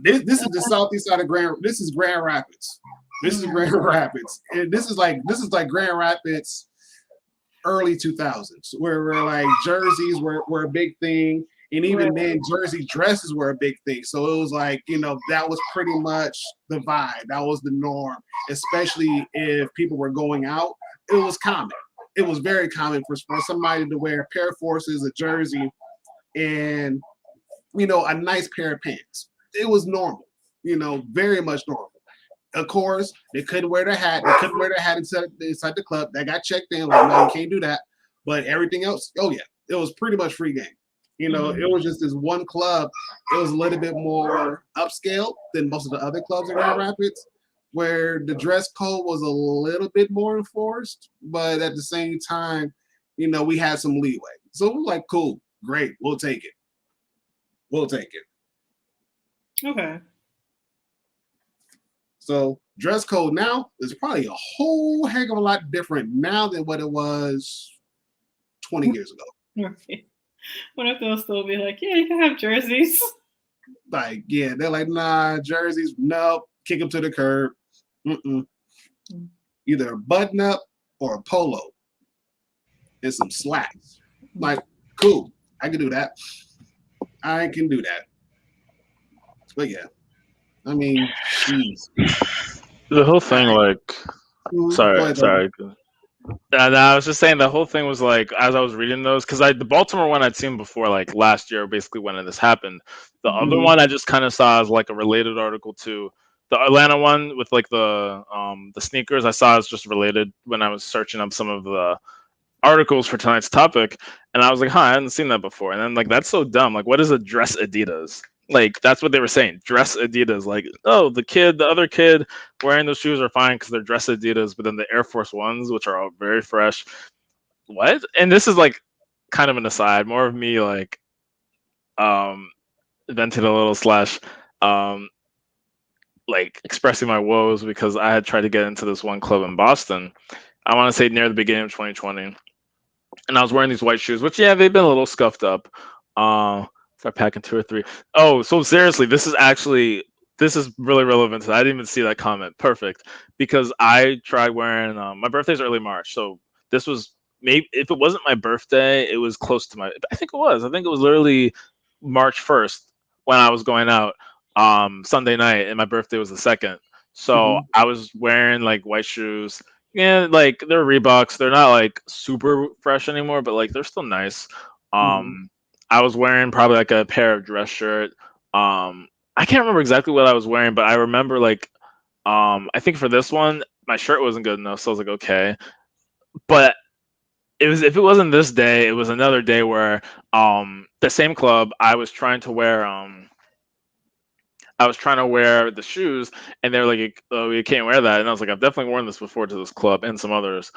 This is the southeast side of Grand. This is Grand Rapids. This is Grand Rapids, and this is like Grand Rapids, early 2000s, where like jerseys were a big thing, and even then jersey dresses were a big thing. So it was like that was pretty much the vibe. That was the norm, especially if people were going out. It was common. It was very common for somebody to wear a pair of forces, a jersey, and a nice pair of pants. It was normal, very much normal. Of course, they couldn't wear their hat. They couldn't wear their hat inside the club. That got checked in. Like, no, you can't do that. But everything else, oh yeah, it was pretty much free game. It was just this one club. It was a little bit more upscale than most of the other clubs in Grand Rapids, where the dress code was a little bit more enforced, but at the same time, we had some leeway. So it was like, cool, great, we'll take it. Okay. So dress code now is probably a whole heck of a lot different now than what it was 20 years ago. Right. What if they'll still be like, yeah, you can have jerseys? Like, yeah, they're like, nah, jerseys, nope, kick them to the curb. Either a button up or a polo and some slacks. Like, cool, I can do that. I can do that. But yeah, I mean, geez. The whole thing, like, sorry. No, I was just saying the whole thing was like, as I was reading those, because the Baltimore one I'd seen before, like last year, basically when this happened. The other one I just kind of saw as like a related article to the Atlanta one with like the sneakers. I saw as just related when I was searching up some of the articles for tonight's topic, and I was like, I hadn't seen that before. And then like, that's so dumb. Like, what is a dress Adidas? Like, that's what they were saying. Dress Adidas. Like, oh, the other kid wearing those shoes are fine because they're dress Adidas, but then the Air Force Ones, which are all very fresh. What? And this is like kind of an aside, more of me like venting a little slash like expressing my woes because I had tried to get into this one club in Boston. I want to say near the beginning of 2020. And I was wearing these white shoes, which, yeah, they've been a little scuffed up. Start packing 2 or 3. Oh, so seriously, this is really relevant. I didn't even see that comment. Perfect. Because I tried wearing, my birthday's early March. So this was, maybe if it wasn't my birthday, it was close to I think it was literally March 1st when I was going out Sunday night, and my birthday was the 2nd. So I was wearing like white shoes. Yeah, like they're Reeboks. They're not like super fresh anymore, but like they're still nice. I was wearing probably like a pair of dress shirt. I can't remember exactly what I was wearing, but I remember like I think for this one, my shirt wasn't good enough, so I was like, okay. But if it wasn't this day, it was another day where the same club I was trying to wear the shoes, and they were like, "Oh, you can't wear that." And I was like, "I've definitely worn this before to this club and some others."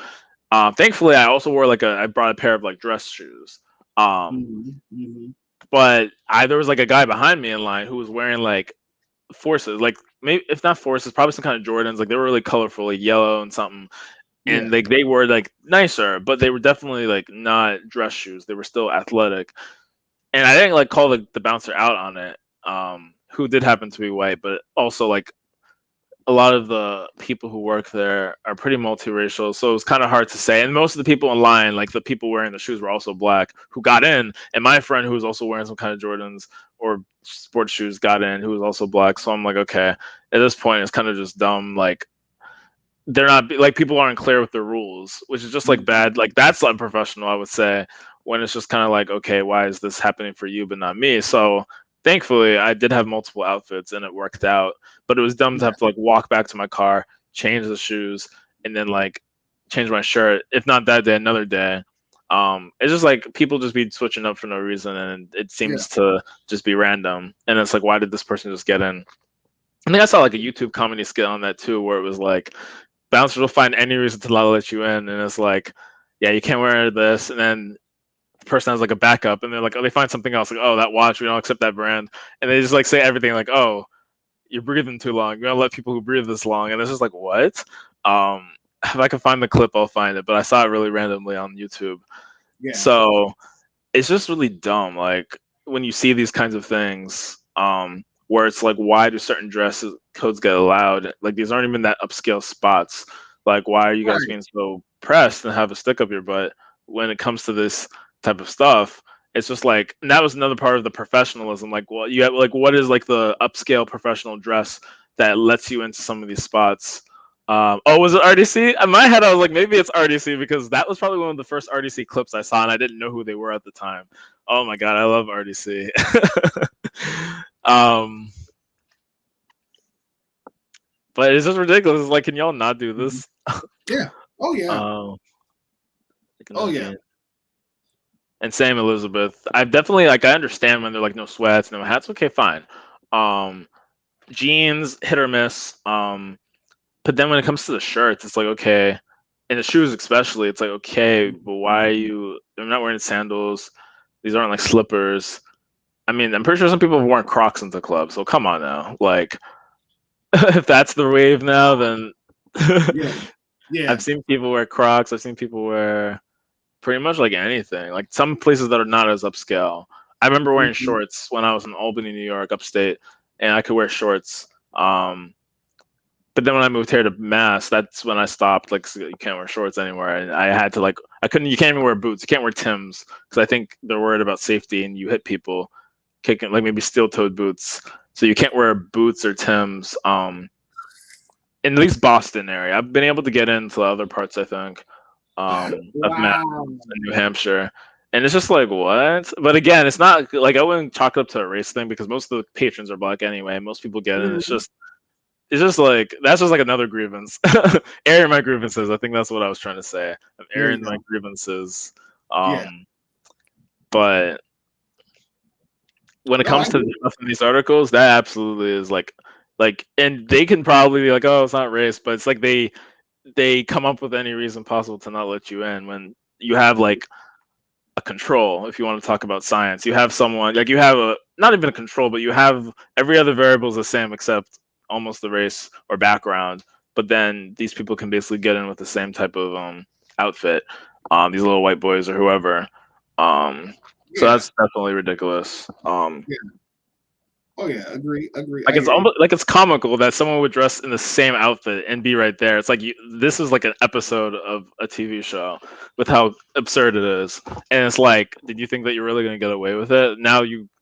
Thankfully, I also wore I brought a pair of like dress shoes. But there was like a guy behind me in line who was wearing like Forces, like maybe if not Forces, probably some kind of Jordans. Like they were really colorful, like yellow and something. and like they were like nicer, but they were definitely like not dress shoes. They were still athletic, and I didn't like call the bouncer out on it, who did happen to be white, but also like a lot of the people who work there are pretty multiracial, so it was kind of hard to say. And most of the people in line, like the people wearing the shoes, were also black who got in. And my friend, who was also wearing some kind of Jordans or sports shoes, got in, who was also black. So I'm like, okay, at this point, it's kind of just dumb. Like they're not like people aren't clear with the rules, which is just like bad. Like that's unprofessional, I would say. When it's just kind of like, okay, why is this happening for you but not me? So thankfully, I did have multiple outfits and it worked out. But it was dumb to have to like walk back to my car, change the shoes, and then like change my shirt. If not that day, another day. It's just like people just be switching up for no reason, and it seems to just be random. And it's like, why did this person just get in? I think I saw like a YouTube comedy skit on that too, where it was like bouncers will find any reason to not let you in, and it's like, yeah, you can't wear this, and then the person has like a backup, and they're like, oh, they find something else, like, oh, that watch, we don't accept that brand, and they just like say everything like, oh, you're breathing too long. You're gonna let people who breathe this long, and it's just like, what? If I can find the clip, I'll find it, but I saw it really randomly on YouTube. So it's just really dumb. Like when you see these kinds of things, where it's like, why do certain dress codes get allowed? Like these aren't even that upscale spots. Like, why are you guys being so pressed and have a stick up your butt when it comes to this type of stuff? It's just like, and that was another part of the professionalism. Like, well, you have like, what is like the upscale professional dress that lets you into some of these spots? Oh, was it RDC? In my head, I was like, maybe it's RDC because that was probably one of the first RDC clips I saw, and I didn't know who they were at the time. Oh my god, I love RDC. But it's just ridiculous. It's like, can y'all not do this? Yeah. Oh yeah. Oh yeah. And same Elizabeth. I've definitely like, I understand when they're like no sweats, no hats. Okay, fine. Jeans, hit or miss. But then when it comes to the shirts, it's like, okay, and the shoes especially, it's like, okay, but why are you? I'm not wearing sandals. These aren't like slippers. I mean, I'm pretty sure some people have worn Crocs into the club. So come on now, like, if that's the wave now, then I've seen people wear Crocs. I've seen people wear pretty much like anything. Like some places that are not as upscale. I remember wearing shorts when I was in Albany, New York, upstate, and I could wear shorts. But then when I moved here to Mass, that's when I stopped. Like, so you can't wear shorts anywhere, and I had to like, I couldn't. You can't even wear boots. You can't wear Timbs because I think they're worried about safety, and you hit people kicking like maybe steel-toed boots. So you can't wear boots or Timbs. In at least Boston area, I've been able to get into other parts. I think of Mass and New Hampshire. And it's just like, what? But again, it's not like I wouldn't chalk it up to a race thing because most of the patrons are black anyway. Most people get it. It's just like, that's just like another grievance. Airing my grievances. I think that's what I was trying to say. I'm airing my grievances. But when it comes to the stuff in these articles, that absolutely is like, and they can probably be like, oh, it's not race, but it's like they come up with any reason possible to not let you in when you have like a control. If you want to talk about science, you have someone like, you have a, not even a control, but you have every other variable is the same except almost the race or background. But then these people can basically get in with the same type of outfit, these little white boys or whoever. So that's definitely ridiculous. Oh yeah, agree. Like it's almost like it's comical that someone would dress in the same outfit and be right there. It's like this is like an episode of a TV show with how absurd it is. And it's like, did you think that you're really going to get away with it? Now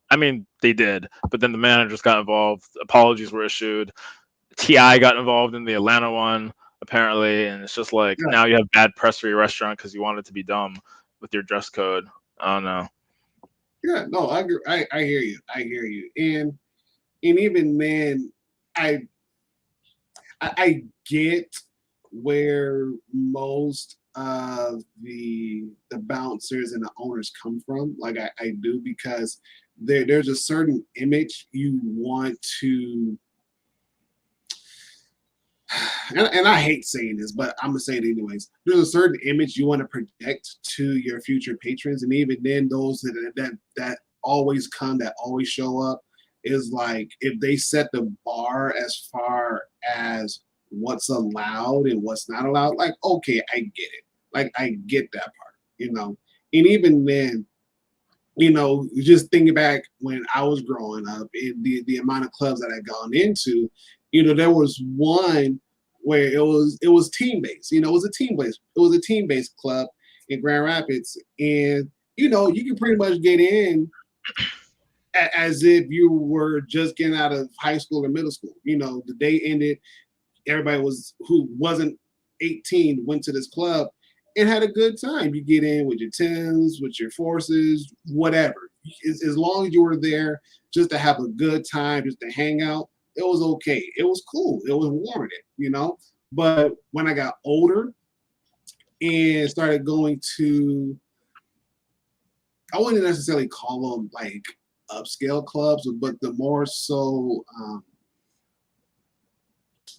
I mean, they did, but then the managers got involved. Apologies were issued. T.I. got involved in the Atlanta one apparently, and it's just like now you have bad press for your restaurant because you wanted to be dumb with your dress code. I don't know. Yeah, no, I agree. I hear you. And even then, I get where most of the bouncers and the owners come from. Like I do, because there's a certain image you want to, and I hate saying this, but I'm gonna say it anyways. There's a certain image you want to project to your future patrons, and even then, those that always come, that always show up, is like if they set the bar as far as what's allowed and what's not allowed. Like, okay, I get it. Like, I get that part, you know. And even then, you know, just thinking back when I was growing up and the amount of clubs that I'd gone into, you know, there was one where it was team based. You know, it was a team based club in Grand Rapids, and you know, you can pretty much get in as if you were just getting out of high school or middle school. You know, the day ended, everybody who wasn't 18 went to this club and had a good time. You get in with your Tims, with your forces, whatever. As long as you were there just to have a good time, just to hang out, it was okay. It was cool. It was warranted, you know. But when I got older and started going to, I wouldn't necessarily call them like upscale clubs, but the more so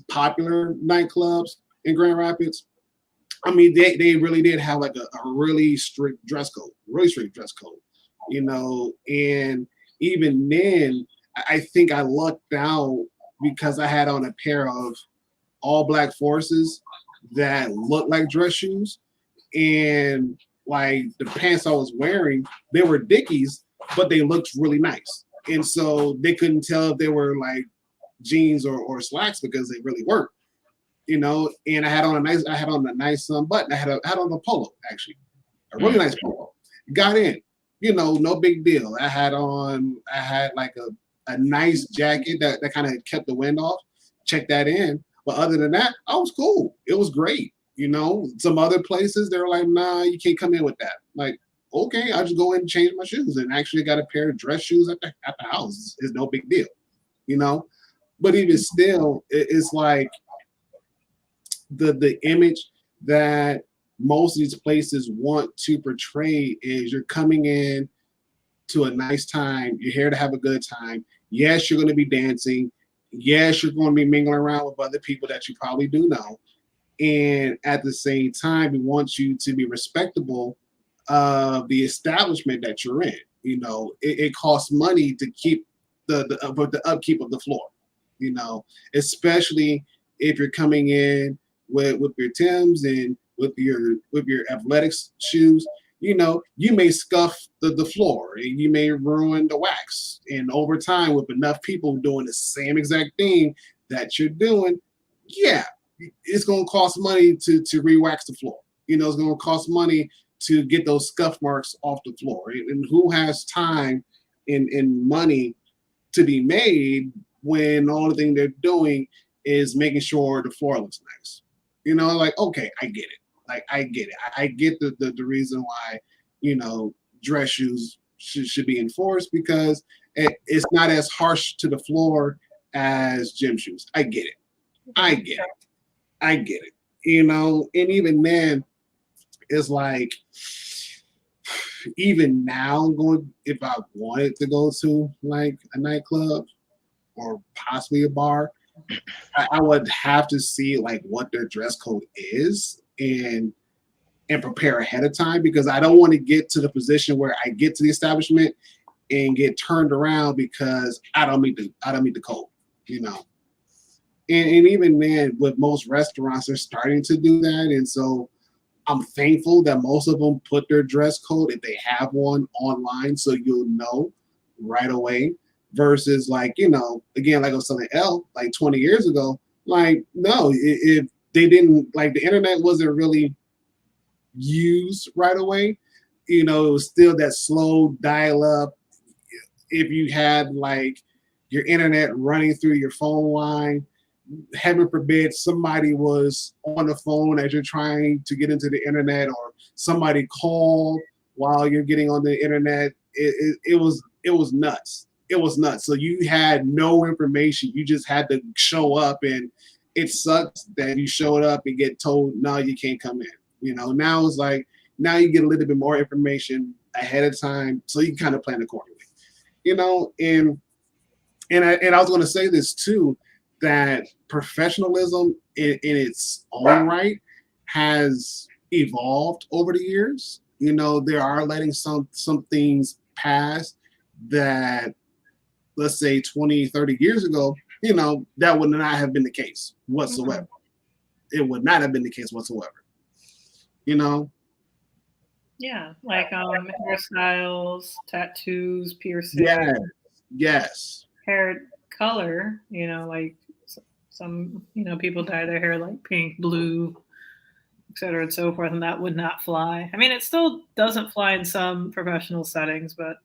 popular nightclubs in Grand Rapids. I mean, they really did have like a really strict dress code, you know. And even then, I think I lucked out because I had on a pair of all black forces that looked like dress shoes, and like the pants I was wearing, they were Dickies, but they looked really nice, and so they couldn't tell if they were like jeans or slacks because they really weren't, you know. And I had on a nice button. I had on a polo, actually, a really nice polo. Got in, you know, no big deal. I had like a nice jacket that kind of kept the wind off. Check that in. But other than that, I was cool. It was great. You know, some other places they were like, nah, you can't come in with that. Like, okay, I'll just go in and change my shoes. And actually got a pair of dress shoes at the house. It's no big deal, you know. But even still, it's like the image that most of these places want to portray is you're coming in to a nice time. You're here to have a good time. Yes, you're going to be dancing. Yes, you're going to be mingling around with other people that you probably do know. And at the same time, we want you to be respectable of the establishment that you're in. You know, it costs money to keep the upkeep of the floor, you know, especially if you're coming in with your Tims and with your athletics shoes. You know, you may scuff the floor and you may ruin the wax. And over time, with enough people doing the same exact thing that you're doing, yeah, it's going to cost money to re-wax the floor. You know, it's going to cost money to get those scuff marks off the floor. And who has time and money to be made when all the thing they're doing is making sure the floor looks nice? You know, like, okay, I get it. Like, I get it. I get the reason why, you know, dress shoes should be enforced, because it's not as harsh to the floor as gym shoes. I get it. I get it. You know, and even then, it's like, even now, if I wanted to go to like a nightclub or possibly a bar, I would have to see like what their dress code is and prepare ahead of time, because I don't want to get to the position where I get to the establishment and get turned around because I don't meet the code, you know. And even then, with most restaurants, they're starting to do that, and so I'm thankful that most of them put their dress code, if they have one, online, so you'll know right away. Versus, like, you know, again, like I was telling Elle, like 20 years ago, like, no, if they didn't, like, the internet wasn't really used right away. You know, it was still that slow dial up. If you had like your internet running through your phone line, heaven forbid somebody was on the phone as you're trying to get into the internet, or somebody called while you're getting on the internet. It was nuts. It was nuts. So you had no information. You just had to show up, and it sucks that you showed up and get told, no, you can't come in. You know, now it's like, now you get a little bit more information ahead of time, so you can kind of plan accordingly. You know, and I was going to say this too, that professionalism in its own right has evolved over the years. You know, they are letting some things pass that, let's say 20, 30 years ago, you know, that would not have been the case whatsoever. it would not have been the case whatsoever. You know? Yeah, like hairstyles, tattoos, piercing, Yes. hair color. You know, like some people dye their hair like pink, blue, etc. and so forth, and that would not fly. I mean, it still doesn't fly in some professional settings, but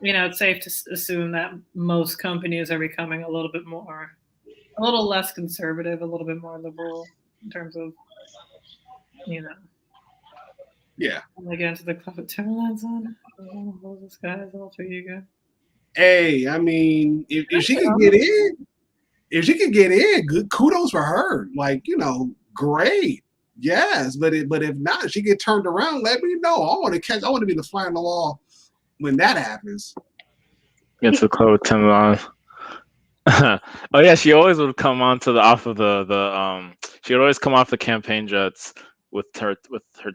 it's safe to assume that most companies are becoming a little less conservative, a little bit more liberal in terms of, Yeah. I get into the club with Timberlands on. Oh, this guy's alter ego. Hey, I mean, if she can get in, good kudos for her. Like, great. Yes, but if not, if she get turned around, let me know. I want to be the fly on the wall when that happens. Get to the club with Timberlands. Oh yeah, she always would come onto off of the she would always come off the campaign jets with her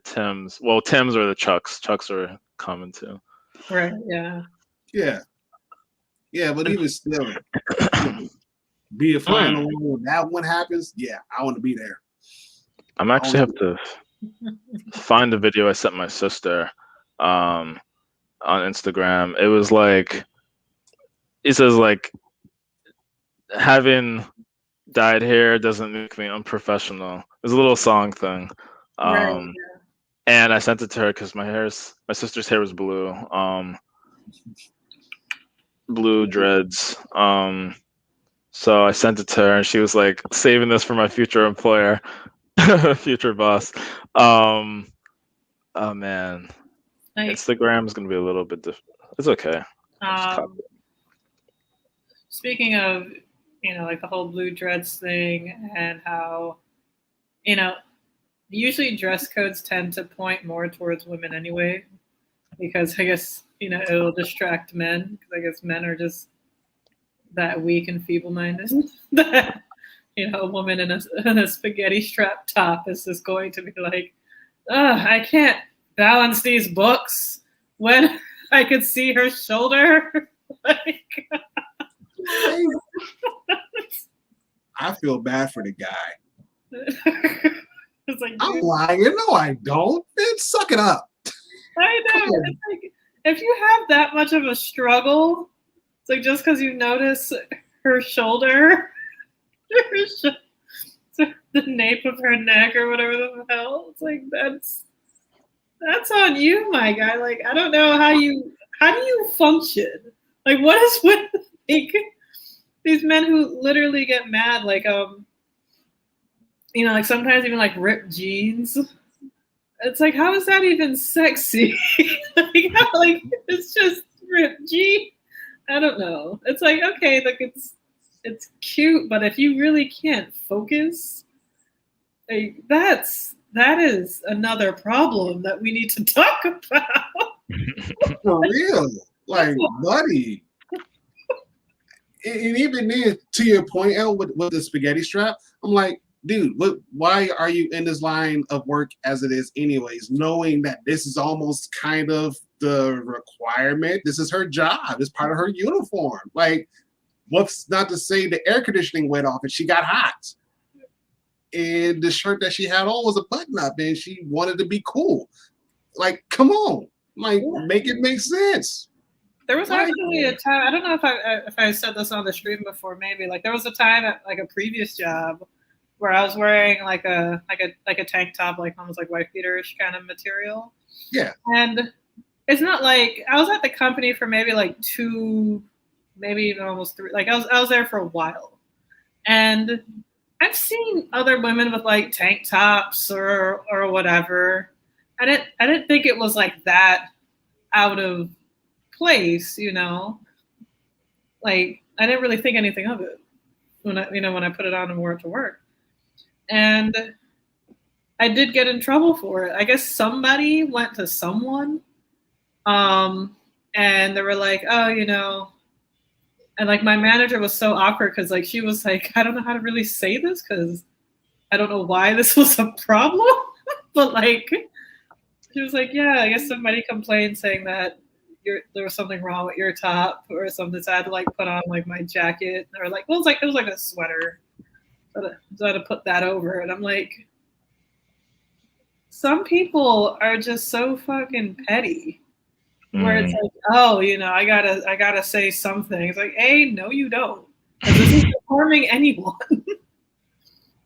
Tims. Well, Tims or the Chucks. Chucks are common too. Right. Yeah. Yeah, but even still, be a fly on the wall when that one happens. Yeah, I want to be there. I'm actually have to find the video I sent my sister on Instagram. It was like, it says like, having dyed hair doesn't make me unprofessional. It's a little song thing. Right. And I sent it to her because my sister's hair was blue. Blue dreads. So I sent it to her and she was like, saving this for my future employer, future boss. Oh man. Instagram is gonna be a little bit different. It's okay. Speaking of, like the whole blue dreads thing and how, usually dress codes tend to point more towards women anyway, because I guess, it'll distract men, because I guess men are just that weak and feeble-minded that, a woman in a spaghetti strap top is just going to be like, I can't balance these books when I could see her shoulder. Like, I feel bad for the guy. It's like, I'm lying. No, I don't. Man, suck it up. I know. It's like, if you have that much of a struggle, it's like just because you notice her shoulder, the nape of her neck or whatever the hell, it's like that's on you, my guy. Like, I don't know how do you function? Like, what is with like these men who literally get mad, like like sometimes even like ripped jeans. It's like, how is that even sexy? like it's just ripped jeans. I don't know. It's like, okay, like it's cute, but if you really can't focus, like that is another problem that we need to talk about. For real. Like, buddy. And even then, to your point, El, with the spaghetti strap, I'm like, dude, why are you in this line of work as it is anyways, knowing that this is almost kind of the requirement? This is her job. It's part of her uniform. Like, what's not to say the air conditioning went off and she got hot. And the shirt that she had on was a button-up and she wanted to be cool. Like, come on. Like, make it make sense. There was actually a time, I don't know if I said this on the stream before, maybe, like there was a time at like a previous job where I was wearing like a tank top, like almost like wife beater-ish kind of material. Yeah. And it's not like I was at the company for maybe like 2, maybe even almost 3. Like I was there for a while. And I've seen other women with like tank tops or whatever. I didn't think it was like that out of place, like I didn't really think anything of it when I put it on and wore it to work. And I did get in trouble for it. I guess somebody went to someone and they were like, oh, and like my manager was so awkward because like she was like, I don't know how to really say this because I don't know why this was a problem. But like she was like, yeah, I guess somebody complained saying that there was something wrong with your top or something. So I had to like put on like my jacket or like it was like a sweater. So I had to put that over, and I'm like, some people are just so fucking petty. Where it's like, oh, I gotta say something. It's like, hey, no, you don't. 'Cause this isn't harming anyone.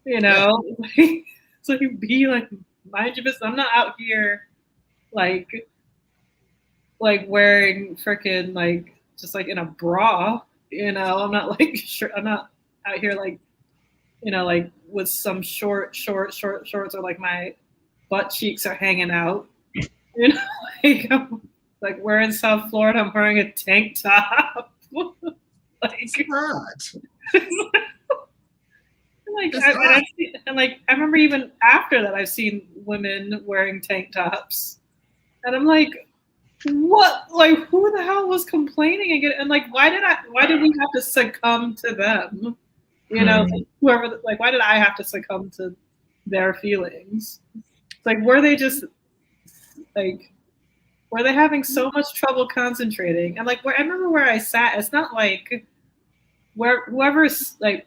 It's like, be like, mind your business. I'm not out here like wearing freaking like just like in a bra. I'm not like sure. I'm not out here like like with some shorts or like my butt cheeks are hanging out. Like like we're in South Florida, I'm wearing a tank top. Like, I remember even after that, I've seen women wearing tank tops, and I'm like, what? Like, who the hell was complaining? And like, why did we have to succumb to them? Whoever, like, why did I have to succumb to their feelings? It's like, were they just like, were they having so much trouble concentrating? And like, I remember where I sat. It's not like whoever's like,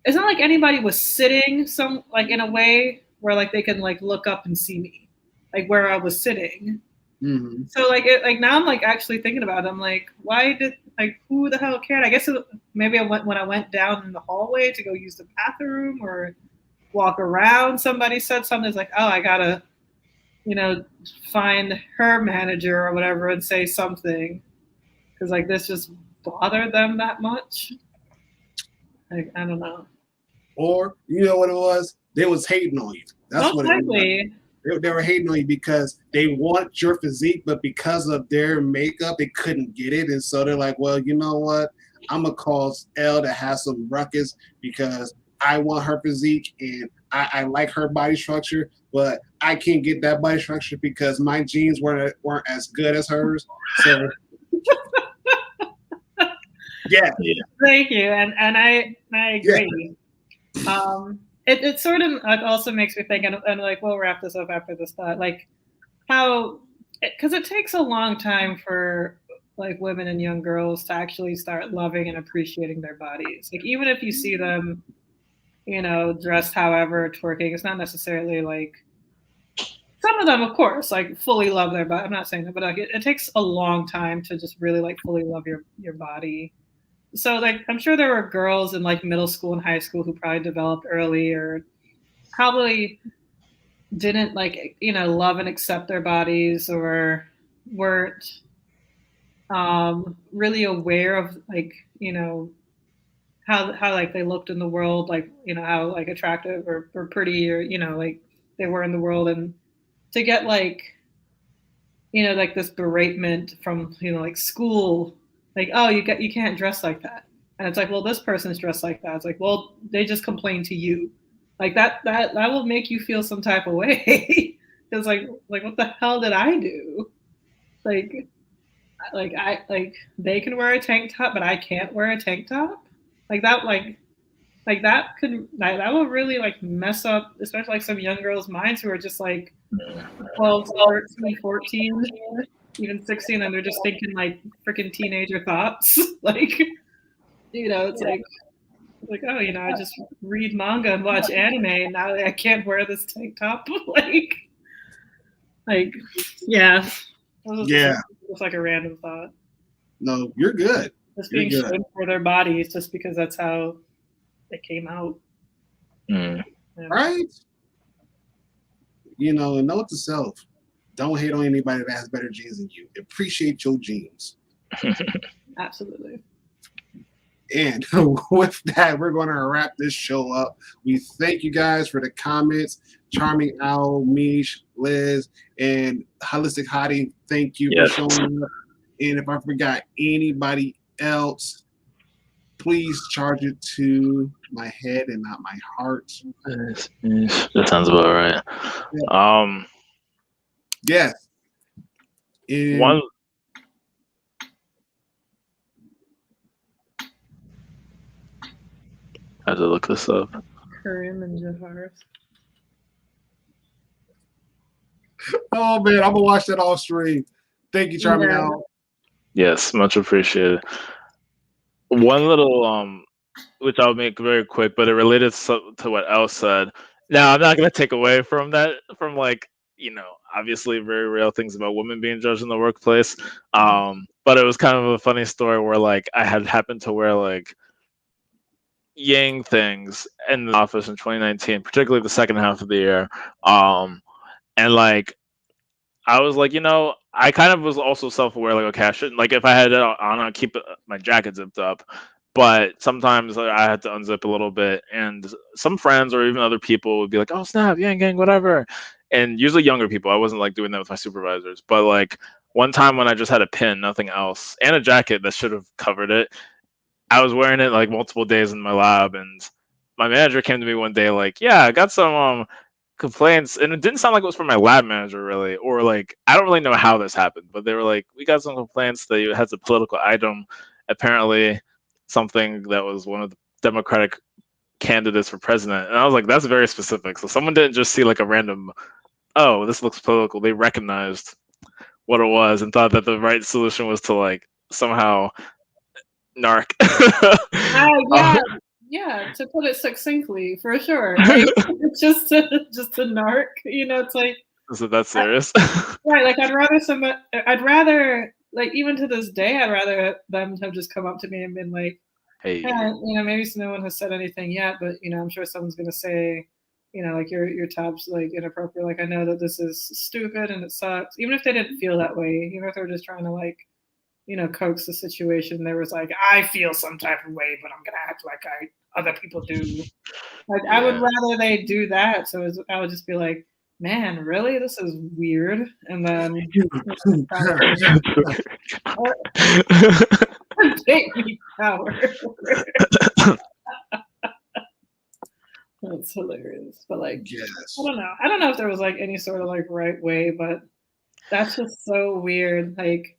it's not like anybody was sitting like in a way where like they can like look up and see me, like where I was sitting. Mm-hmm. So like now I'm like actually thinking about it. I'm like, why did like who the hell cared? I guess maybe when I went down in the hallway to go use the bathroom or walk around, somebody said something. It's like, oh, I gotta find her manager or whatever and say something because like this just bothered them that much. Like, I don't know. Or you know what it was? They was hating on you. That's what it was. They were hating on you because they want your physique, but because of their makeup, they couldn't get it. And so they're like, well, you know what? I'm going to cause Elle to have some ruckus because I want her physique and I like her body structure, but I can't get that body structure because my genes weren't as good as hers. So, yeah. Thank you, and I agree. Yeah. It sort of also makes me think, and like we'll wrap this up after this thought, like how because it takes a long time for like women and young girls to actually start loving and appreciating their bodies. Like even if you see them, dressed however, twerking, it's not necessarily like some of them, of course, like fully love their body. I'm not saying that, but like it takes a long time to just really like fully love your body. So like I'm sure there were girls in like middle school and high school who probably developed early or probably didn't like love and accept their bodies or weren't really aware of like how like they looked in the world, like how like attractive or pretty or like they were in the world, and to get like like this beratement from like school, like, oh, you can't dress like that, and it's like, well, this person's dressed like that. It's like, well, they just complained to you, like that will make you feel some type of way. It's like what the hell did I do? Like they can wear a tank top, but I can't wear a tank top. Like that will really like mess up, especially like some young girls' minds who are just like 12, 13, 14, even 16, and they're just thinking like freaking teenager thoughts. Like, it's like, oh, I just read manga and watch anime, and now I can't wear this tank top. like, yeah. It's like a random thought. No, you're good. Just being shamed for their bodies just because that's how it came out. Yeah. Right? Note to self. Don't hate on anybody that has better genes than you. Appreciate your genes. Absolutely. And with that, we're going to wrap this show up. We thank you guys for the comments. Charming Owl, Mish, Liz, and Holistic Hottie, thank you for showing up. And if I forgot anybody else, please charge it to my head and not my heart. That sounds about right. Yes. One. I had to look this up. Karim and Jahar. Oh man, I'm gonna watch that off stream. Thank you, Charming Owl. Yes, much appreciated. One little which I'll make very quick, but it related to what Elle said. Now, I'm not going to take away from that, from like, obviously very real things about women being judged in the workplace. But it was kind of a funny story where like I had happened to wear like Yang things in the office in 2019, particularly the second half of the year. And like I was like, I kind of was also self-aware, like, okay, I shouldn't, like, if I had it on, I'd keep my jacket zipped up. But sometimes like, I had to unzip a little bit, and some friends or even other people would be like, "Oh snap, yang gang, whatever," and usually younger people. I wasn't like doing that with my supervisors, but like one time when I just had a pin, nothing else, and a jacket that should have covered it, I was wearing it like multiple days in my lab, and my manager came to me one day like, "Yeah, I got some complaints," and it didn't sound like it was from my lab manager really, or like I don't really know how this happened, but they were like, "We got some complaints that you had a political item, apparently something that was one of the Democratic candidates for president," and I was like, "That's very specific." So someone didn't just see like a random, "Oh, this looks political." They recognized what it was and thought that the right solution was to like somehow narc. Yeah, yeah. To put it succinctly, for sure. Like, it's just to narc. It's like, Is it that serious? right. Like I'd rather like even to this day, I'd rather them have just come up to me and been like, Hey, maybe no one has said anything yet, but I'm sure someone's gonna say, like your top's like inappropriate. Like I know that this is stupid and it sucks. Even if they didn't feel that way, even if they were just trying to like, coax the situation. There was like, I feel some type of way, but I'm gonna act like other people do. Like I would rather they do that. So I would just be like, man, really, this is weird. And then take me power. That's hilarious. But like, Yes. I don't know. I don't know if there was like any sort of like right way, but that's just so weird. Like,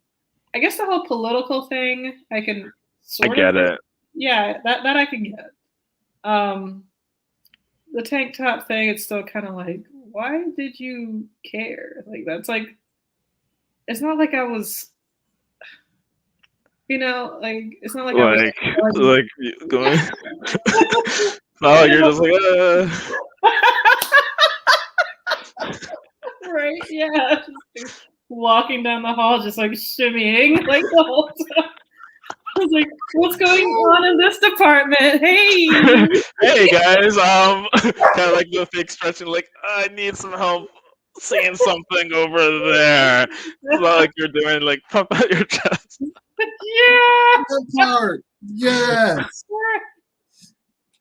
I guess the whole political thing, I can I get it. Yeah, that I can get. The tank top thing, it's still kind of like, why did you care? Like that's like, it's not like I was, like it's not like I was like going. Oh, you're just like. Right? Yeah. Just walking down the hall, just like shimmying like the whole time. I was like, "What's going on in this department? Hey, hey guys, kind of like the fake stretching, like I need some help seeing something over there." It's not like you're doing like pump out your chest. Yeah, that part. Yes.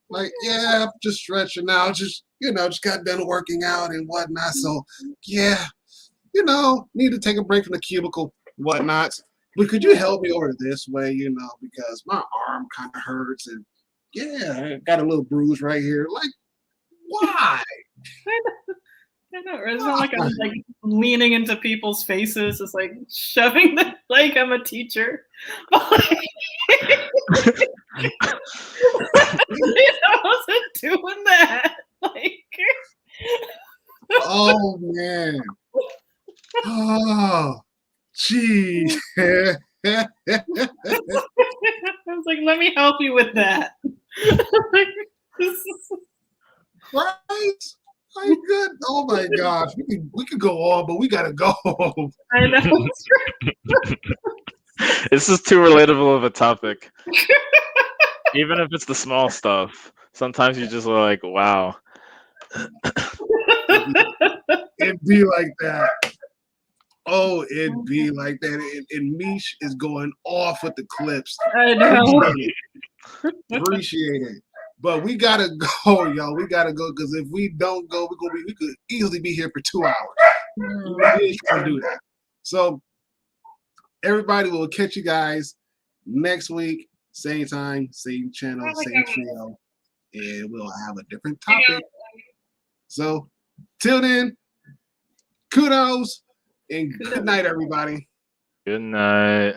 Like, yeah, I'm just stretching out. Just just got done working out and whatnot. So yeah, need to take a break from the cubicle, whatnot. But could you help me over this way, because my arm kind of hurts and I got a little bruise right here. Like, why? I know. It's not like I'm like leaning into people's faces, just like shoving them like I'm a teacher. I wasn't doing that. Like, oh man. Oh, geez. I was like, let me help you with that. Right? Like, good. Oh my gosh. We could go on, but we gotta go. I know. This is too relatable of a topic. Even if it's the small stuff, sometimes you just are like, wow. It'd be like that. Oh, it'd be like that. And Mish is going off with the clips. I know. Appreciate it. But we gotta go, y'all. We gotta go because if we don't go, we could easily be here for 2 hours. We can't do that. So everybody will catch you guys next week, same time, same channel, same trio, and we'll have a different topic. So till then, kudos and good night, everybody. Good night.